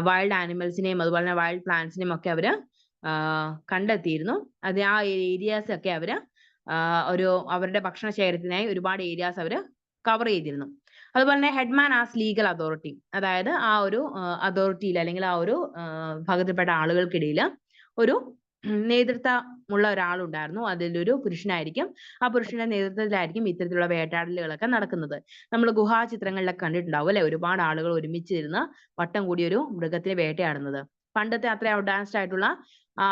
വൈൽഡ് ആനിമൽസിനെയും അതുപോലെ തന്നെ വൈൽഡ് പ്ലാന്റ്സിനെയും ഒക്കെ അവർ കണ്ടെത്തിയിരുന്നു. അത് ആ ഏരിയാസ് ഒക്കെ അവർ ഒരു അവരുടെ ഭക്ഷണ ശേഖരത്തിനായി ഒരുപാട് ഏരിയാസ് അവർ കവർ ചെയ്തിരുന്നു. അതുപോലെ തന്നെ ഹെഡ്മാൻ ആസ് ലീഗൽ അതോറിറ്റി, അതായത് ആ ഒരു അതോറിറ്റിയിൽ അല്ലെങ്കിൽ ആ ഒരു വിഭാഗത്തിൽപ്പെട്ട ആളുകൾക്കിടയിൽ ഒരു നേതൃത്വമുള്ള ഒരാളുണ്ടായിരുന്നു. അതിലൊരു പുരുഷനായിരിക്കും. ആ പുരുഷന്റെ നേതൃത്വത്തിലായിരിക്കും ഇത്തരത്തിലുള്ള വേട്ടാടലുകളൊക്കെ നടക്കുന്നത്. നമ്മൾ ഗുഹാ ചിത്രങ്ങളിലൊക്കെ കണ്ടിട്ടുണ്ടാവും അല്ലെ, ഒരുപാട് ആളുകൾ ഒരുമിച്ചിരുന്ന് വട്ടം കൂടി ഒരു മൃഗത്തിനെ വേട്ടയാടുന്നത്. പണ്ടത്തെ അത്ര അഡ്വാൻസ്ഡ് ആയിട്ടുള്ള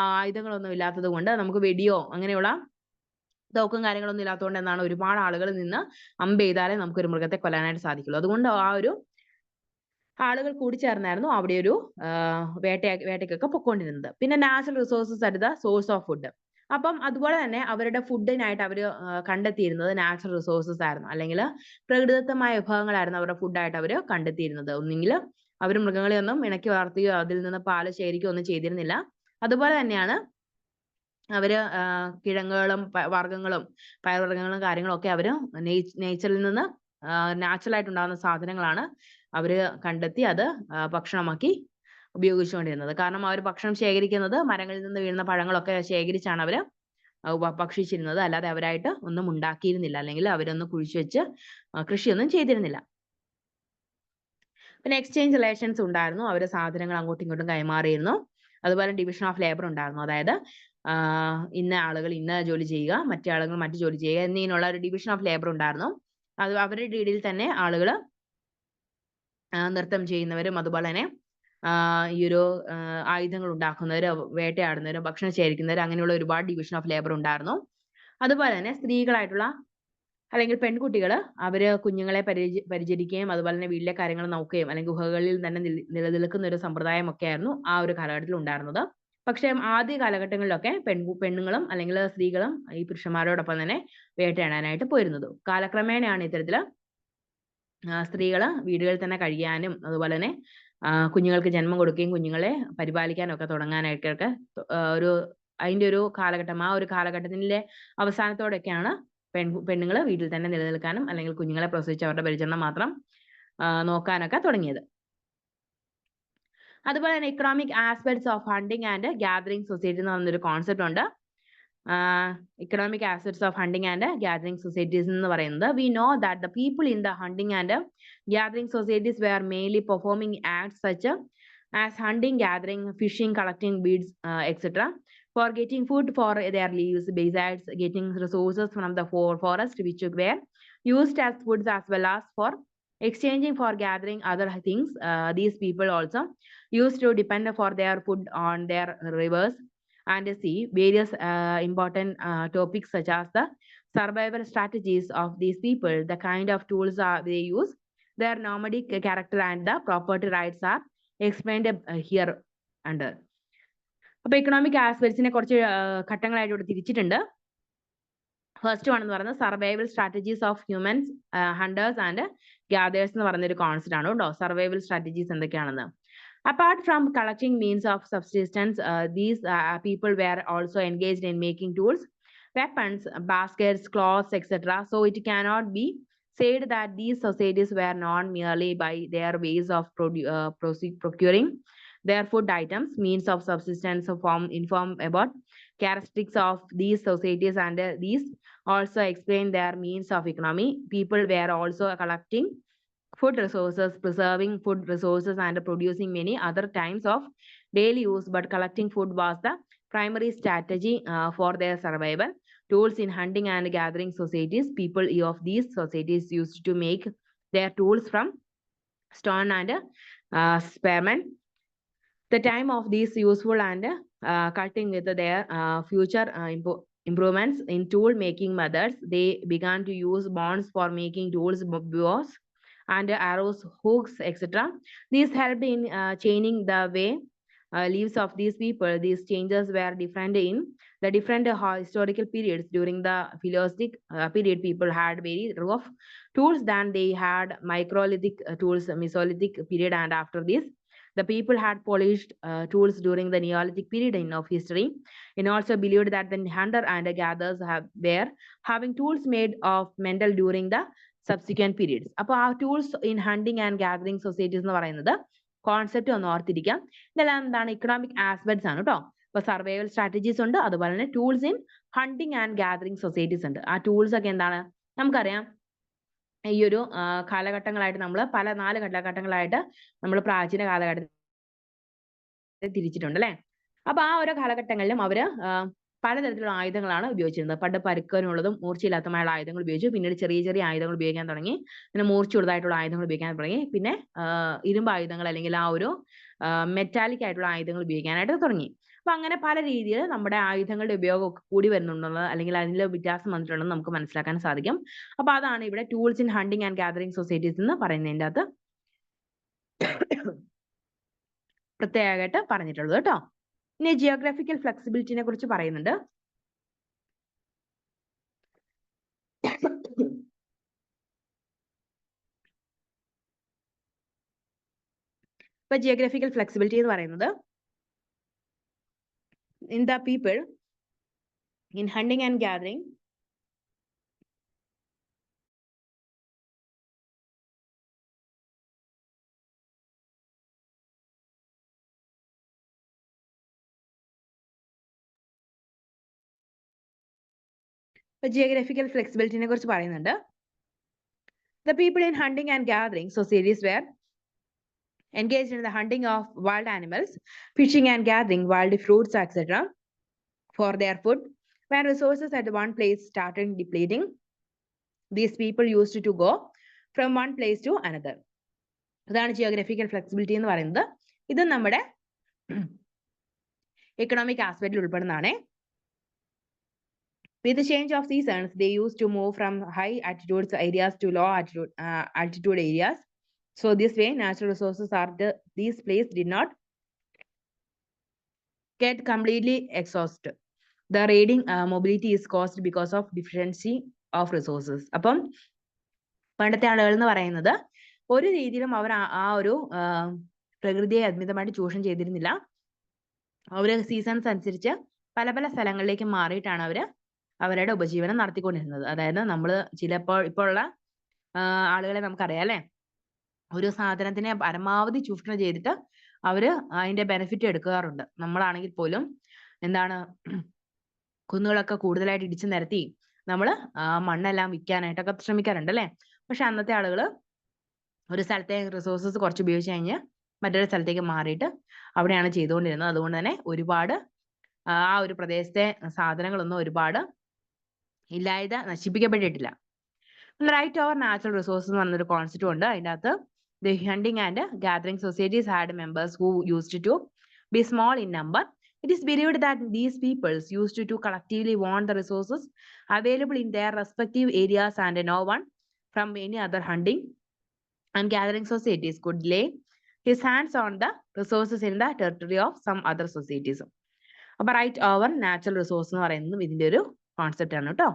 ആയുധങ്ങളൊന്നും ഇല്ലാത്തത് കൊണ്ട് നമുക്ക് വെടിയോ അങ്ങനെയുള്ള തോക്കും കാര്യങ്ങളൊന്നും ഇല്ലാത്തതുകൊണ്ട് എന്താണ് ഒരുപാട് ആളുകൾ നിന്ന് അമ്പ് ചെയ്താലേ നമുക്ക് ഒരു മൃഗത്തെ കൊല്ലാനായിട്ട് സാധിക്കുള്ളൂ. അതുകൊണ്ട് ആ ഒരു ആളുകൾ കൂടി ചേർന്നായിരുന്നു അവിടെ ഒരു വേട്ടയ്ക്കൊക്കെ പൊക്കോണ്ടിരുന്നത്. പിന്നെ natural resources are the source of food. അപ്പം അതുപോലെ തന്നെ അവരുടെ ഫുഡിനായിട്ട് അവർ കണ്ടെത്തിയിരുന്നത് നാച്ചുറൽ റിസോഴ്സസ് ആയിരുന്നു, അല്ലെങ്കിൽ പ്രകൃതിദത്തമായ വിഭവങ്ങളായിരുന്നു അവരുടെ ഫുഡായിട്ട് അവർ കണ്ടെത്തിയിരുന്നത്. ഒന്നെങ്കിൽ അവർ മൃഗങ്ങളെ ഒന്നും ഇണക്കി വളർത്തുകയോ അതിൽ നിന്ന് പാല് ശേഖരിക്കുകയോ ഒന്നും ചെയ്തിരുന്നില്ല. അതുപോലെ തന്നെയാണ് അവര് കിഴങ്ങുകളും വർഗ്ഗങ്ങളും പയർവർഗ്ഗങ്ങളും കാര്യങ്ങളും ഒക്കെ അവര് നേച്ചറിൽ നിന്ന് നാച്ചുറൽ ആയിട്ട് ഉണ്ടാകുന്ന സാധനങ്ങളാണ് അവര് കണ്ടെത്തി അത് ഭക്ഷണമാക്കി ഉപയോഗിച്ചുകൊണ്ടിരുന്നത്. കാരണം അവർ ഭക്ഷണം ശേഖരിക്കുന്നത് മരങ്ങളിൽ നിന്ന് വീഴുന്ന പഴങ്ങളൊക്കെ ശേഖരിച്ചാണ് അവര് ഭക്ഷിച്ചിരുന്നത്. അല്ലാതെ അവരായിട്ട് ഒന്നും ഉണ്ടാക്കിയിരുന്നില്ല, അല്ലെങ്കിൽ അവരൊന്നും കുഴിച്ചു വെച്ച് കൃഷിയൊന്നും ചെയ്തിരുന്നില്ല. പിന്നെ എക്സ്ചേഞ്ച് റിലേഷൻസ് ഉണ്ടായിരുന്നു. അവര് സാധനങ്ങൾ അങ്ങോട്ടും ഇങ്ങോട്ടും കൈമാറിയിരുന്നു. അതുപോലെ ഡിവിഷൻ ഓഫ് ലേബർ ഉണ്ടായിരുന്നു. അതായത് ഇന്ന ആളുകൾ ഇന്ന ജോലി ചെയ്യുക, മറ്റേ ആളുകൾ മറ്റു ജോലി ചെയ്യുക എന്നിങ്ങനെയുള്ള ഒരു ഡിവിഷൻ ഓഫ് ലേബർ ഉണ്ടായിരുന്നു. അത് അവരുടെ കീഴിൽ തന്നെ ആളുകൾ നൃത്തം ചെയ്യുന്നവരും അതുപോലെ തന്നെ ഈ ഒരു ആയുധങ്ങൾ ഉണ്ടാക്കുന്നവരും വേട്ടയാടുന്നവരും ഭക്ഷണം ശേഖരിക്കുന്നവരും അങ്ങനെയുള്ള ഒരുപാട് ഡിവിഷൻ ഓഫ് ലേബർ ഉണ്ടായിരുന്നു. അതുപോലെ തന്നെ സ്ത്രീകളായിട്ടുള്ള അല്ലെങ്കിൽ പെൺകുട്ടികൾ അവര് കുഞ്ഞുങ്ങളെ പരിചരിക്കുകയും അതുപോലെ തന്നെ വീട്ടിലെ കാര്യങ്ങൾ നോക്കുകയും അല്ലെങ്കിൽ ഗുഹകളിൽ തന്നെ നിലനിൽക്കുന്ന ഒരു സമ്പ്രദായം ഒക്കെ ആയിരുന്നു ആ ഒരു കാലഘട്ടത്തിൽ ഉണ്ടായിരുന്നത്. പക്ഷേ ആദ്യ കാലഘട്ടങ്ങളിലൊക്കെ പെണ്ണുങ്ങളും അല്ലെങ്കിൽ സ്ത്രീകളും ഈ പുരുഷന്മാരോടൊപ്പം തന്നെ വേട്ടയാടാനായിട്ട് പോയിരുന്നത്. കാലക്രമേണയാണ് ഇത്തരത്തില് സ്ത്രീകൾ വീടുകളിൽ തന്നെ കഴിയാനും അതുപോലെ തന്നെ കുഞ്ഞുങ്ങൾക്ക് ജന്മം കൊടുക്കുകയും കുഞ്ഞുങ്ങളെ പരിപാലിക്കാനും ഒക്കെ തുടങ്ങാനായിട്ടൊക്കെ ഒരു അതിന്റെ ഒരു കാലഘട്ടം, ആ ഒരു കാലഘട്ടത്തിന്റെ അവസാനത്തോടെയൊക്കെയാണ് പെണ്ണുങ്ങൾ വീട്ടിൽ തന്നെ നിലനിൽക്കാനും അല്ലെങ്കിൽ കുഞ്ഞുങ്ങളെ പ്രസവിച്ച് അവരുടെ പരിചരണം മാത്രം നോക്കാനൊക്കെ തുടങ്ങിയത്. അതുപോലെ തന്നെ economic aspects of hunting and gathering society എന്ന് പറഞ്ഞൊരു കോൺസെപ്റ്റ് ഉണ്ട്. Economic aspects of hunting and gathering societies എന്ന് പറയുന്നത്, we know that the people in the hunting and gathering societies were mainly performing acts such as hunting, gathering, fishing, collecting beads, etc. for getting food for their lives, besides getting resources from the forest which were used as foods as well as for exchanging for gathering other things. These people also used to depend for their food on their rivers and sea. Various important topics such as the survival strategies of these people, the kind of tools they use, their nomadic character and the property rights are explained here under. അപ്പൊ ഇക്കണോമിക് ആസ്പെക്ട്സിനെ കുറച്ച് ഘട്ടങ്ങളായിട്ട് ഇവിടെ തിരിച്ചിട്ടുണ്ട്. ഫസ്റ്റ് വൺ എന്ന് പറയുന്നത് survival strategies of humans hunters and gatherers എന്ന് പറയുന്ന ഒരു കോൺസെപ്റ്റ് ആണ് കേട്ടോ. സർവൈവൽ സ്ട്രാറ്റജീസ് എന്തൊക്കെയാണെന്ന്. Apart from collecting means of subsistence, these people were also engaged in making tools, weapons, baskets, cloths, etc. So it cannot be said that these societies were known merely by their ways of procuring their food items, means of subsistence, inform about characteristics of these societies, and these also explain their means of economy. People were also collecting food resources, preserving food resources, and producing many other types of daily use, but collecting food was the primary strategy for their survival. Tools in hunting and gathering societies, people of these societies used to make their tools from stone and spearmen. The time of these useful and cutting with their future improvements in tool making methods, they began to use bones for making tools, bows and arrows, hooks, etc. These helped in chaining the way lives of these people. These changes were different in the different historical periods. During the Paleolithic period, people had very rough tools than they had microlithic tools, Mesolithic period, and after this, the people had polished tools during the Neolithic period of history. And also believed that the hunter and gatherers were having tools made of metal during the subsequent periods. അപ്പോൾ ആ tools in hunting and gathering societies എന്ന് പറയുന്നത് കോൺസെപ്റ്റ് ഒന്ന് ഓർത്തിരിക്കാം. ഇതെല്ലാം എന്താണ് ഇക്കണോമിക് ആസ്പെക്ട്സ് ആണ് കേട്ടോ. ഇപ്പൊ സർവൈവൽ സ്ട്രാറ്റജീസ് ഉണ്ട്, അതുപോലെ തന്നെ tools in hunting and gathering societies ഉണ്ട്. ആ ടൂൾസ് ഒക്കെ എന്താണ് നമുക്കറിയാം. ഈ ഒരു കാലഘട്ടങ്ങളായിട്ട് നമ്മൾ 4 കാലഘട്ടങ്ങളായിട്ട് നമ്മൾ പ്രാചീന കാലഘട്ടത്തിൽ തിരിച്ചിട്ടുണ്ട് അല്ലെ. അപ്പൊ ആ ഓരോ കാലഘട്ടങ്ങളിലും അവര് പലതരത്തിലുള്ള ആയുധങ്ങളാണ് ഉപയോഗിച്ചിരുന്നത്. പണ്ട് പരുക്കനുള്ളതും മൂർച്ചയില്ലാത്തതുമായ ആയുധങ്ങൾ ഉപയോഗിച്ചു. പിന്നീട് ചെറിയ ചെറിയ ആയുധങ്ങൾ ഉപയോഗിക്കാൻ തുടങ്ങി. പിന്നെ മൂർച്ചയുള്ളതായിട്ടുള്ള ആയുധങ്ങൾ ഉപയോഗിക്കാൻ തുടങ്ങി. പിന്നെ ഇരുമ്പ് ആയുധങ്ങൾ അല്ലെങ്കിൽ ആ ഒരു മെറ്റാലിക് ആയിട്ടുള്ള ആയുധങ്ങൾ ഉപയോഗിക്കാനായിട്ട് തുടങ്ങി. അപ്പൊ അങ്ങനെ പല രീതിയിൽ നമ്മുടെ ആയുധങ്ങളുടെ ഉപയോഗം ഒക്കെ കൂടി വരുന്നുണ്ടെന്ന് അല്ലെങ്കിൽ അതിൽ വ്യത്യാസം വന്നിട്ടുണ്ടെന്ന് നമുക്ക് മനസ്സിലാക്കാൻ സാധിക്കും. അപ്പൊ അതാണ് ഇവിടെ tools in hunting and gathering societies എന്ന് പറയുന്നതിന്റെ അകത്ത് പ്രത്യേകമായിട്ട് പറഞ്ഞിട്ടുള്ളത് കേട്ടോ. ഇനി ജിയോഗ്രാഫിക്കൽ ഫ്ലെക്സിബിലിറ്റിനെ കുറിച്ച് പറയുന്നുണ്ട്. ഇപ്പൊ ജിയോഗ്രാഫിക്കൽ ഫ്ലെക്സിബിലിറ്റി എന്ന് പറയുന്നത് in the people in hunting and gathering geographical ഫ്ലെക്സിബിലിറ്റിനെ കുറിച്ച് പറയുന്നുണ്ട്. The people in hunting and gathering societies were engaged in the hunting of wild animals, fishing and gathering wild fruits, etc. for their food. When resources at one place started depleting, these people used to go from one place to another. അതാണ് ജിയോഗ്രഫിക്കൽ ഫ്ലെക്സിബിലിറ്റി എന്ന് പറയുന്നത്. ഇത് നമ്മുടെ എക്കണോമിക് ആസ്പെക്റ്റിൽ ഉൾപ്പെടുന്നതാണ്. With the change of seasons, they used to move from high altitude areas to low altitude areas. So this way, natural resources are these places did not get completely exhausted. The raiding mobility is caused because of deficiency of resources. അപ്പം പണ്ടത്തെ ആളുകൾ എന്ന് പറയുന്നത് ഒരു രീതിയിലും അവർ ആ ഒരു പ്രകൃതിയെ അമിതമായിട്ട് ചൂഷണം ചെയ്തിരുന്നില്ല. അവര് സീസൺസ് അനുസരിച്ച് പല പല സ്ഥലങ്ങളിലേക്ക് മാറിയിട്ടാണ് അവരുടെ ഉപജീവനം നടത്തിക്കൊണ്ടിരുന്നത്. അതായത് നമ്മൾ ഇപ്പോൾ ഉള്ള ആളുകളെ നമുക്കറിയാം അല്ലെ, ഒരു സാധനത്തിനെ പരമാവധി ചൂഷണം ചെയ്തിട്ട് അവര് അതിന്റെ ബെനിഫിറ്റ് എടുക്കാറുണ്ട്. നമ്മളാണെങ്കിൽ പോലും എന്താണ് കുന്നുകളൊക്കെ കൂടുതലായിട്ട് ഇടിച്ചു നിരത്തി നമ്മൾ മണ്ണെല്ലാം വിൽക്കാനായിട്ടൊക്കെ ശ്രമിക്കാറുണ്ട് അല്ലെ. പക്ഷെ അന്നത്തെ ആളുകൾ ഒരു സ്ഥലത്തെ റിസോഴ്സസ് കുറച്ച് ഉപയോഗിച്ച് കഴിഞ്ഞ് മറ്റൊരു സ്ഥലത്തേക്ക് മാറിയിട്ട് അവിടെയാണ് ചെയ്തുകൊണ്ടിരുന്നത്. അതുകൊണ്ട് തന്നെ ഒരുപാട് ആ ഒരു പ്രദേശത്തെ സാധനങ്ങളൊന്നും ഒരുപാട് ഇല്ലാതെ നശിപ്പിക്കപ്പെട്ടിട്ടില്ല. റൈറ്റ് ഓവർ നാച്ചുറൽ റിസോഴ്സ് എന്ന് പറഞ്ഞൊരു കോൺസെപ്റ്റ് ഉണ്ട്. അതിൻ്റെ അകത്ത് the hunting and gathering societies had members who used to be small in number. It is believed that these peoples used to collectively want the resources available in their respective areas and no one from any other hunting and gathering societies could lay his hands on the resources in the territory of some other societies. അപ്പോൾ റൈറ്റ് ഓവർ നാച്ചുറൽ റിസോഴ്സ് എന്ന് പറയുന്നതും ഇതിന്റെ ഒരു കോൺസെപ്റ്റ് ആണ് കേട്ടോ.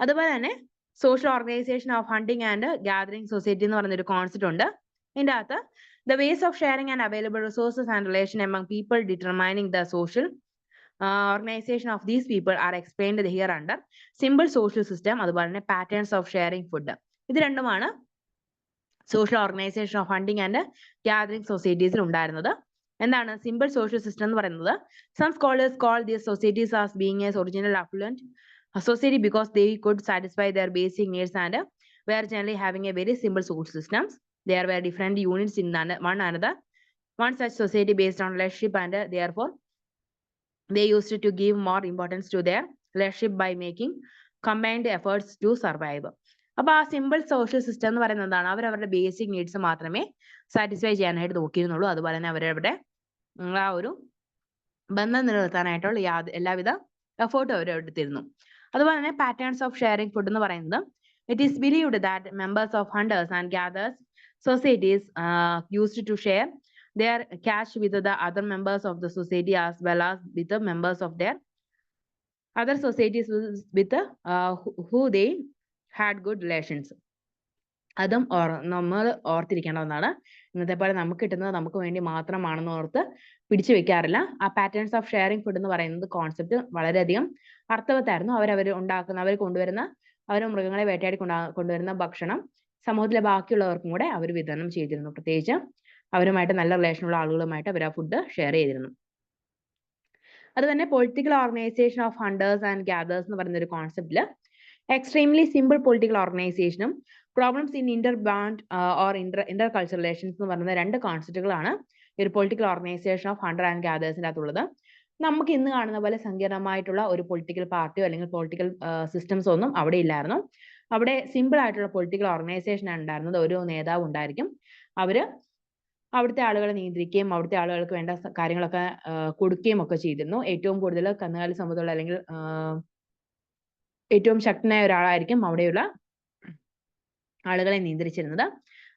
അതുപോലെ തന്നെ social organisation of hunting and gathering society എന്ന് പറഞ്ഞൊരു കോൺസെപ്റ്റ് ഉണ്ട്. ഇതിന്റെ അകത്ത് the ways of sharing and available resources and relation among people determining the social organization of these people are explained here under simple social system. അതുപോലെ തന്നെ patterns of sharing food. ഇത് രണ്ടുമാണ് social organisation of hunting and gathering സൊസൈറ്റീസിൽ ഉണ്ടായിരുന്നത്. എന്താണ് സിമ്പിൾ സോഷ്യൽ സിസ്റ്റം എന്ന് പറയുന്നത്? Some scholars call these societies as being as original affluent society because they could satisfy their basic needs and were generally having a very simple social systems. There were different units in one another. One such society based on relationship and therefore they used to give more importance to their relationship by making combined efforts to survive. അപ്പൊ ആ സിമ്പിൾ സോഷ്യൽ സിസ്റ്റം എന്ന് പറയുന്നത് എന്താണ്? അവരവരുടെ ബേസിക് നീഡ്സ് മാത്രമേ സാറ്റിസ്ഫൈ ചെയ്യാനായിട്ട് നോക്കിയിരുന്നുള്ളൂ. അതുപോലെ തന്നെ അവരവരുടെ ആ ഒരു ബന്ധം നിലനിർത്താനായിട്ടുള്ള എല്ലാവിധ എഫേർട്ടും അവർ എടുത്തിരുന്നു. അതുപോലെ തന്നെ പാറ്റേൺസ് ഓഫ് ഷെയറിംഗ് ഫുഡ് എന്ന് പറയുന്നത് it is believed that members of hunters and gathers societies used to share their cash with the other members of the society as well as with the members of their other societies with who they had good relations. അതും നമ്മൾ ഓർത്തിരിക്കേണ്ടതാണ്. ഇന്നത്തെ പോലെ നമുക്ക് കിട്ടുന്നത് നമുക്ക് വേണ്ടി മാത്രമാണെന്ന് ഓർത്ത് പിടിച്ചു വെക്കാറില്ല. ആ പാറ്റേൺസ് ഓഫ് ഷെയറിംഗ് ഫുഡ് എന്ന് പറയുന്നത് കോൺസെപ്റ്റ് വളരെയധികം അർത്ഥവത്തായിരുന്നു. അവർ കൊണ്ടുവരുന്ന അവർ മൃഗങ്ങളെ വേട്ടയാടി കൊണ്ടുവരുന്ന ഭക്ഷണം സമൂഹത്തിലെ ബാക്കിയുള്ളവർക്കും കൂടെ അവർ വിതരണം ചെയ്തിരുന്നു. പ്രത്യേകിച്ച് അവരുമായിട്ട് നല്ല റിലേഷനുള്ള ആളുകളുമായിട്ട് അവർ ആ ഫുഡ് ഷെയർ ചെയ്തിരുന്നു. അത് തന്നെ political organisation of hunters and gatherers എന്ന് പറയുന്ന ഒരു കോൺസെപ്റ്റിൽ എക്സ്ട്രീംലി സിമ്പിൾ പൊളിറ്റിക്കൽ ഓർഗനൈസേഷനും problems in inter band or inter culture relations എന്ന് പറയുന്ന രണ്ട് കോൺസെപ്റ്റുകളാണ് ഈ ഒരു political organisation of hunter and ഗ്യാദേഴ്സിൻ്റെ അകത്തുള്ളത്. നമുക്ക് ഇന്ന് കാണുന്ന പോലെ സങ്കീർണമായിട്ടുള്ള ഒരു പൊളിറ്റിക്കൽ പാർട്ടിയോ അല്ലെങ്കിൽ പൊളിറ്റിക്കൽ സിസ്റ്റംസ് ഒന്നും അവിടെ ഇല്ലായിരുന്നു. അവിടെ സിമ്പിൾ ആയിട്ടുള്ള പൊളിറ്റിക്കൽ ഓർഗനൈസേഷൻ ആണ് ഉണ്ടായിരുന്നത്. ഒരു നേതാവ് ഉണ്ടായിരിക്കും. അവര് അവിടുത്തെ ആളുകളെ നിയന്ത്രിക്കുകയും അവിടുത്തെ ആളുകൾക്ക് വേണ്ട കാര്യങ്ങളൊക്കെ കൊടുക്കുകയും ഒക്കെ ചെയ്തിരുന്നു. ഏറ്റവും കൂടുതൽ കന്നുകാലി സമ്പത്തുള്ള അല്ലെങ്കിൽ ഏറ്റവും ശക്തനായ ഒരാളായിരിക്കും അവിടെയുള്ള ആളുകളെ നിയന്ത്രിച്ചിരുന്നത്.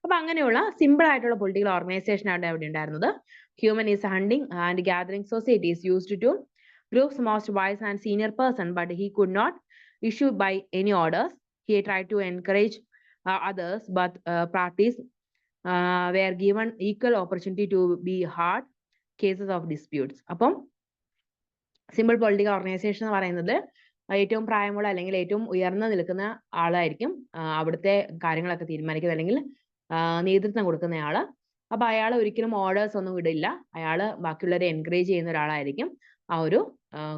അപ്പൊ അങ്ങനെയുള്ള സിമ്പിൾ ആയിട്ടുള്ള പൊളിറ്റിക്കൽ ഓർഗനൈസേഷൻ ആണ് അവിടെ ഉണ്ടായിരുന്നത്. Human is hunting and gathering societies used to groups most wise and senior person but he could not issue by any orders. He try to encourage others but parties were given equal opportunity to be heard cases of disputes. അപ്പം സിമ്പിൾ പൊളിറ്റിക്കൽ ഓർഗനൈസേഷൻ എന്ന് പറയുന്നത് ഏറ്റവും പ്രായമുള്ള അല്ലെങ്കിൽ ഏറ്റവും ഉയർന്നു നിൽക്കുന്ന ആളായിരിക്കും അവിടുത്തെ കാര്യങ്ങളൊക്കെ തീരുമാനിക്കുന്നത് അല്ലെങ്കിൽ നേതൃത്വം കൊടുക്കുന്നയാള്. അപ്പൊ അയാൾ ഒരിക്കലും ഓർഡേഴ്സ് ഒന്നും വിടില്ല. അയാള് ബാക്കിയുള്ളവരെ എൻകറേജ് ചെയ്യുന്ന ഒരാളായിരിക്കും ആ ഒരു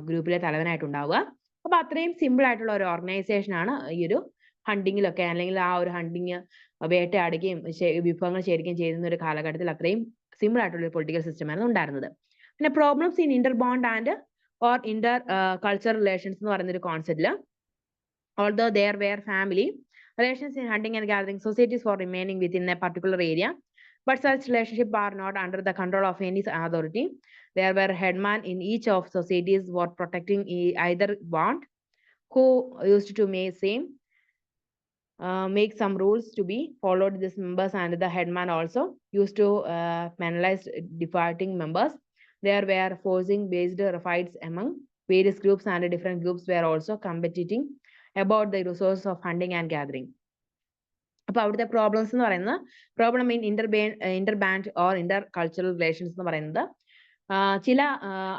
ഗ്രൂപ്പിലെ തലവനായിട്ടുണ്ടാവുക. അപ്പൊ അത്രയും സിമ്പിൾ ആയിട്ടുള്ള ഒരു ഓർഗനൈസേഷൻ ആണ് ഈ ഒരു ഹണ്ടിങ്ങിലൊക്കെ അല്ലെങ്കിൽ ആ ഒരു ഹണ്ടിങ് വേട്ടയാടുകയും വിഭവങ്ങൾ ശേഖരിക്കുകയും ചെയ്യുന്ന ഒരു കാലഘട്ടത്തിൽ അത്രയും സിമ്പിൾ ആയിട്ടുള്ള ഒരു പൊളിറ്റിക്കൽ സിസ്റ്റം ആയിരുന്നു ഉണ്ടായിരുന്നത്. പിന്നെ problems in Inter bond and or inter culture relations എന്ന് പറയുന്ന ഒരു കോൺസെപ്റ്റില് although there were family relations in hunting and gathering societies for remaining within a particular area, but such relationships are not under the control of any authority. There were headmen in each of societies for protecting either bond, who used to make some rules to be followed. These members and the headman also used to penalize defaulting members. There were forcing based fights among various groups, and different groups were also competing about the resources of hunting and gathering. അപ്പോൾ അവിടുത്തെ പ്രോബ്ലംസ് എന്ന് പറയുന്നത് problem in inter band or Inter cultural relations എന്ന് പറയുന്നത് ചില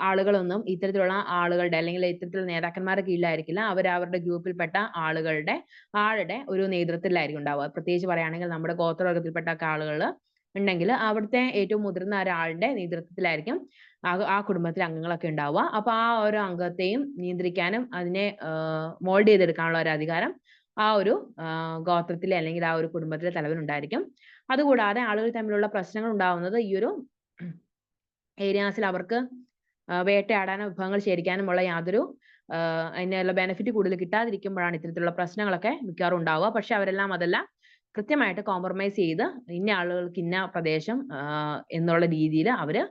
ആളുകളൊന്നും ഇത്തരത്തിലുള്ള ആളുകളുടെ അല്ലെങ്കിൽ ഇത്തരത്തിലുള്ള നേതാക്കന്മാരുടെ കീഴിലായിരിക്കില്ല. അവരുടെ ഗ്രൂപ്പിൽപ്പെട്ട ആളുടെ ഒരു നേതൃത്വത്തിലായിരിക്കും ഉണ്ടാവുക. പ്രത്യേകിച്ച് പറയുകയാണെങ്കിൽ നമ്മുടെ ഗോത്രവർഗത്തിൽപ്പെട്ട ആളുകൾ ഉണ്ടെങ്കിൽ അവിടുത്തെ ഏറ്റവും മുതിർന്ന ഒരാളുടെ നേതൃത്വത്തിലായിരിക്കും ആ കുടുംബത്തിലെ അംഗങ്ങളൊക്കെ ഉണ്ടാവുക. അപ്പൊ ആ ഒരു അംഗത്തെയും നിയന്ത്രിക്കാനും അതിനെ മോൾഡ് ചെയ്തെടുക്കാനുള്ള ഒരു അധികാരം ആ ഒരു ഗോത്രത്തിലെ അല്ലെങ്കിൽ ആ ഒരു കുടുംബത്തിലെ തലവനുണ്ടായിരിക്കും. അതുകൂടാതെ ആളുകൾ തമ്മിലുള്ള പ്രശ്നങ്ങൾ ഉണ്ടാവുന്നത് ഈ ഒരു ഏരിയാസിൽ അവർക്ക് വേട്ടയാടാനോ വിഭവങ്ങൾ ശേഖരിക്കാനുമുള്ള യാതൊരു അതിനുള്ള ബെനിഫിറ്റ് കൂടുതൽ കിട്ടാതിരിക്കുമ്പോഴാണ് ഇത്തരത്തിലുള്ള പ്രശ്നങ്ങളൊക്കെ മിക്കവാറും ഉണ്ടാവുക. പക്ഷെ അവരെല്ലാം അതെല്ലാം കൃത്യമായിട്ട് കോംപ്രമൈസ് ചെയ്ത് ഇന്ന ആളുകൾക്ക് ഇന്ന പ്രദേശം എന്നുള്ള രീതിയിൽ അവര്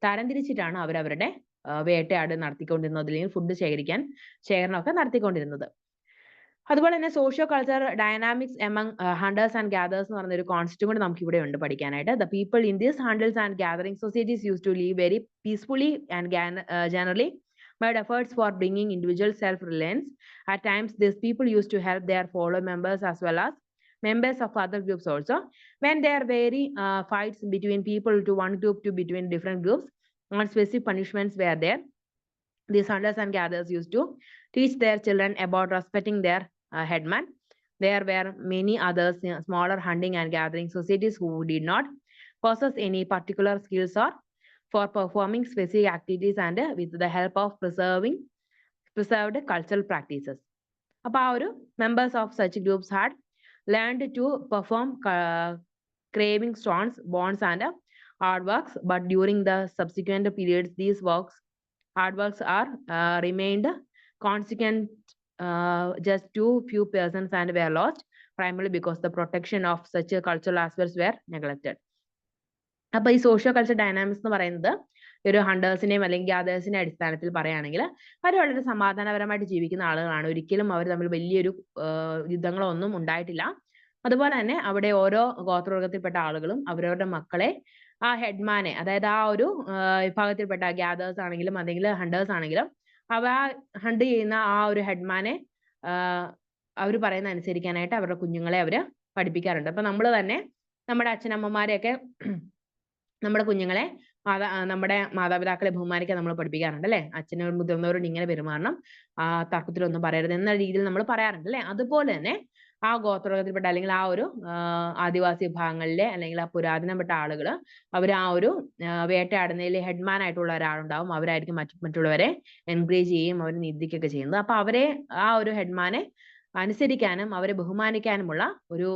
തരംതിരിച്ചിട്ടാണ് അവരവരുടെ വേട്ടയാട് നടത്തിക്കൊണ്ടിരുന്നത് അല്ലെങ്കിൽ ഫുഡ് ശേഖരണമൊക്കെ നടത്തിക്കൊണ്ടിരുന്നത്. അതുപോലെ തന്നെ socio culture dynamics among hunters and gatherers എന്ന് പറഞ്ഞ ഒരു കോൺസെപ്റ്റും കൂടെ നമുക്ക് ഇവിടെ ഉണ്ട് പഠിക്കാനായിട്ട്. The people in these hunters and gathering societies use to live very peacefully and generally made efforts for bringing individual self-reliance. At times, these people used to help their fellow members as well as members of other groups also. When there were fights between people to one group to between different groups, and specific punishments were there, these hunters and gatherers used to teach their children about respecting their headman. There were many others smaller hunting and gathering societies who did not possess any particular skills or for performing specific activities and with the help of preserved cultural practices. അപ്പോൾ ആ ഒരു members of such groups had learned to perform carving stones, bonds and artworks, but during the subsequent periods these artworks are remained consequent just too few persons and were lost, primarily because the protection of such cultural aspects were neglected. അപ്പൊ ഈ സോഷ്യോ കൾച്ചർ ഡൈനാമിക്സ് എന്ന് പറയുന്നത് ഒരു ഹണ്ടേഴ്സിനെയും അല്ലെങ്കിൽ ഗ്യാദേഴ്സിന്റെ അടിസ്ഥാനത്തിൽ പറയുകയാണെങ്കിൽ അവർ വളരെ സമാധാനപരമായിട്ട് ജീവിക്കുന്ന ആളുകളാണ്. ഒരിക്കലും അവർ തമ്മിൽ വലിയൊരു യുദ്ധങ്ങളോ ഒന്നും ഉണ്ടായിട്ടില്ല. അതുപോലെ തന്നെ അവിടെ ഓരോ ഗോത്രവർഗത്തിൽപ്പെട്ട ആളുകളും അവരവരുടെ മക്കളെ ആ ഹെഡ്മാനെ, അതായത് ആ ഒരു വിഭാഗത്തിൽപ്പെട്ട ഗ്യാദേഴ്സ് ആണെങ്കിലും അല്ലെങ്കിൽ ഹണ്ടേഴ്സ് ആണെങ്കിലും അവ ഹണ്ട് ചെയ്യുന്ന ആ ഒരു ഹെഡ്മാനെ അവർ പറയുന്ന അനുസരിക്കാനായിട്ട് അവരുടെ കുഞ്ഞുങ്ങളെ അവര് പഠിപ്പിക്കാറുണ്ട്. അപ്പൊ നമ്മൾ തന്നെ നമ്മുടെ അച്ഛനമ്മമാരെയൊക്കെ നമ്മുടെ കുഞ്ഞുങ്ങളെ നമ്മുടെ മാതാപിതാക്കളെ ബഹുമാനിക്കാൻ നമ്മൾ പഠിപ്പിക്കാറുണ്ട് അല്ലെ. അച്ഛനോട് മുതിർന്നവരോട് ഇങ്ങനെ പെരുമാറണം, തർക്കത്തിലൊന്നും പറയരുത് എന്ന രീതിയിൽ നമ്മൾ പറയാറുണ്ട് അല്ലെ. അതുപോലെ തന്നെ ആ ഗോത്രവർഗത്തിൽപ്പെട്ട അല്ലെങ്കിൽ ആ ഒരു ആദിവാസി വിഭാഗങ്ങളിലെ അല്ലെങ്കിൽ ആ പുരാതനപ്പെട്ട ആളുകൾ അവർ ആ ഒരു വേട്ടയാടുന്നതിൽ ഹെഡ്മാൻ ആയിട്ടുള്ള ഒരാളുണ്ടാവും. അവരായിരിക്കും മറ്റുള്ളവരെ എൻകറേജ് ചെയ്യുകയും അവർ നിന്ദിക്കുകയൊക്കെ ചെയ്യുന്നത്. അപ്പൊ അവരെ ആ ഒരു ഹെഡ്മാനെ അനുസരിക്കാനും അവരെ ബഹുമാനിക്കാനുമുള്ള ഒരു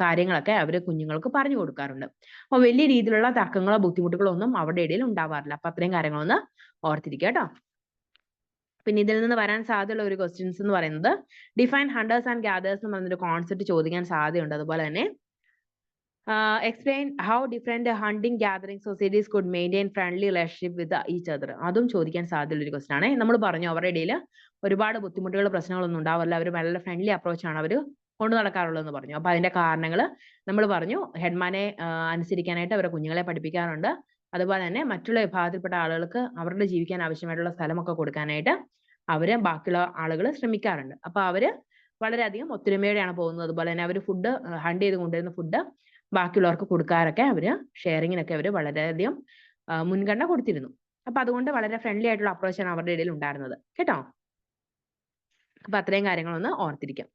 കാര്യങ്ങളൊക്കെ അവര് കുഞ്ഞുങ്ങൾക്ക് പറഞ്ഞു കൊടുക്കാറുണ്ട്. അപ്പൊ വലിയ രീതിയിലുള്ള തർക്കങ്ങളോ ബുദ്ധിമുട്ടുകളോ ഒന്നും അവരുടെ ഇടയിൽ ഉണ്ടാവാറില്ല. അപ്പൊ അത്രയും കാര്യങ്ങളൊന്ന് ഓർത്തിരിക്കുക കേട്ടോ. പിന്നെ ഇതിൽ നിന്ന് വരാൻ സാധ്യതയുള്ള ഒരു ക്വസ്റ്റ്യൻസ് എന്ന് പറയുന്നത് ഡിഫൈൻ ഹണ്ടേഴ്സ് ആൻഡ് ഗ്യാദേഴ്സ് എന്ന് പറഞ്ഞൊരു കോൺസെപ്റ്റ് ചോദിക്കാൻ സാധ്യതയുണ്ട്. അതുപോലെ തന്നെ explain how different hunting gathering societies could maintain friendly relationship with each other. അതും ചോദിക്കാൻ സാധ്യതയുള്ള ഒരു ക്വസ്റ്റൻ ആണ്. നമ്മൾ പറഞ്ഞു അവരുടെ ഇടയിൽ ഒരുപാട് ബുദ്ധിമുട്ടുകൾ പ്രശ്നങ്ങളൊന്നും ഉണ്ടാവില്ല, അവർ വളരെ ഫ്രണ്ട്ലി അപ്രോച്ചാണ് അവർ കൊണ്ടു നടക്കാറുള്ളതെന്ന് പറഞ്ഞു. അപ്പൊ അതിന്റെ കാരണങ്ങൾ നമ്മൾ പറഞ്ഞു. ഹെഡ്മാനെ അനുസരിക്കാനായിട്ട് അവരെ കുഞ്ഞുങ്ങളെ പഠിപ്പിക്കാറുണ്ട്. അതുപോലെ തന്നെ മറ്റുള്ള വിഭാഗത്തിൽപ്പെട്ട ആളുകൾക്ക് അവരുടെ ജീവിക്കാൻ ആവശ്യമായിട്ടുള്ള സ്ഥലമൊക്കെ കൊടുക്കാനായിട്ട് അവര് ബാക്കിയുള്ള ആളുകൾ ശ്രമിക്കാറുണ്ട്. അപ്പൊ അവര് വളരെയധികം ഒത്തൊരുമയോടെയാണ് പോകുന്നത്. അതുപോലെ തന്നെ അവർ ഫുഡ് ഹണ്ട് ചെയ്ത് കൊണ്ടുവരുന്ന ഫുഡ് ബാക്കിയുള്ളവർക്ക് കൊടുക്കാറൊക്കെ അവര് ഷെയറിങ്ങിനൊക്കെ അവര് വളരെയധികം മുൻഗണന കൊടുത്തിരുന്നു. അപ്പൊ അതുകൊണ്ട് വളരെ ഫ്രണ്ട്ലി ആയിട്ടുള്ള അപ്രോച്ചാണ് അവരുടെ ഇടയിൽ ഉണ്ടായിരുന്നത് കേട്ടോ. അപ്പൊ അത്രയും കാര്യങ്ങളൊന്ന് ഓർത്തിരിക്കാം.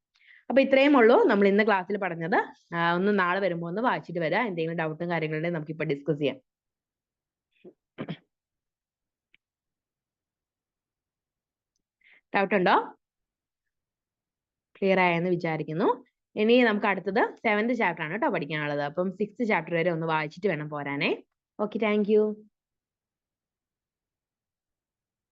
അപ്പൊ ഇത്രയും ഉള്ളൂ നമ്മൾ ഇന്ന് ക്ലാസ്സിൽ പറഞ്ഞത്. ഒന്ന് നാളെ വരുമ്പോൾ ഒന്ന് വായിച്ചിട്ട് വരാം. എന്തെങ്കിലും ഡൗട്ടും കാര്യങ്ങളുണ്ടെങ്കിൽ നമുക്ക് ഇപ്പൊ ഡിസ്കസ് ചെയ്യാം. ഡൗട്ട് ഉണ്ടോ? ക്ലിയർ ആയെന്ന് വിചാരിക്കുന്നു. ഇനി നമുക്ക് അടുത്തത് 7th ചാപ്റ്റർ ആണ് കേട്ടോ പഠിക്കാനുള്ളത്. അപ്പം 6th ചാപ്റ്റർ വരെ ഒന്ന് വായിച്ചിട്ട് വേണം പോരാനേ. Okay, thank you.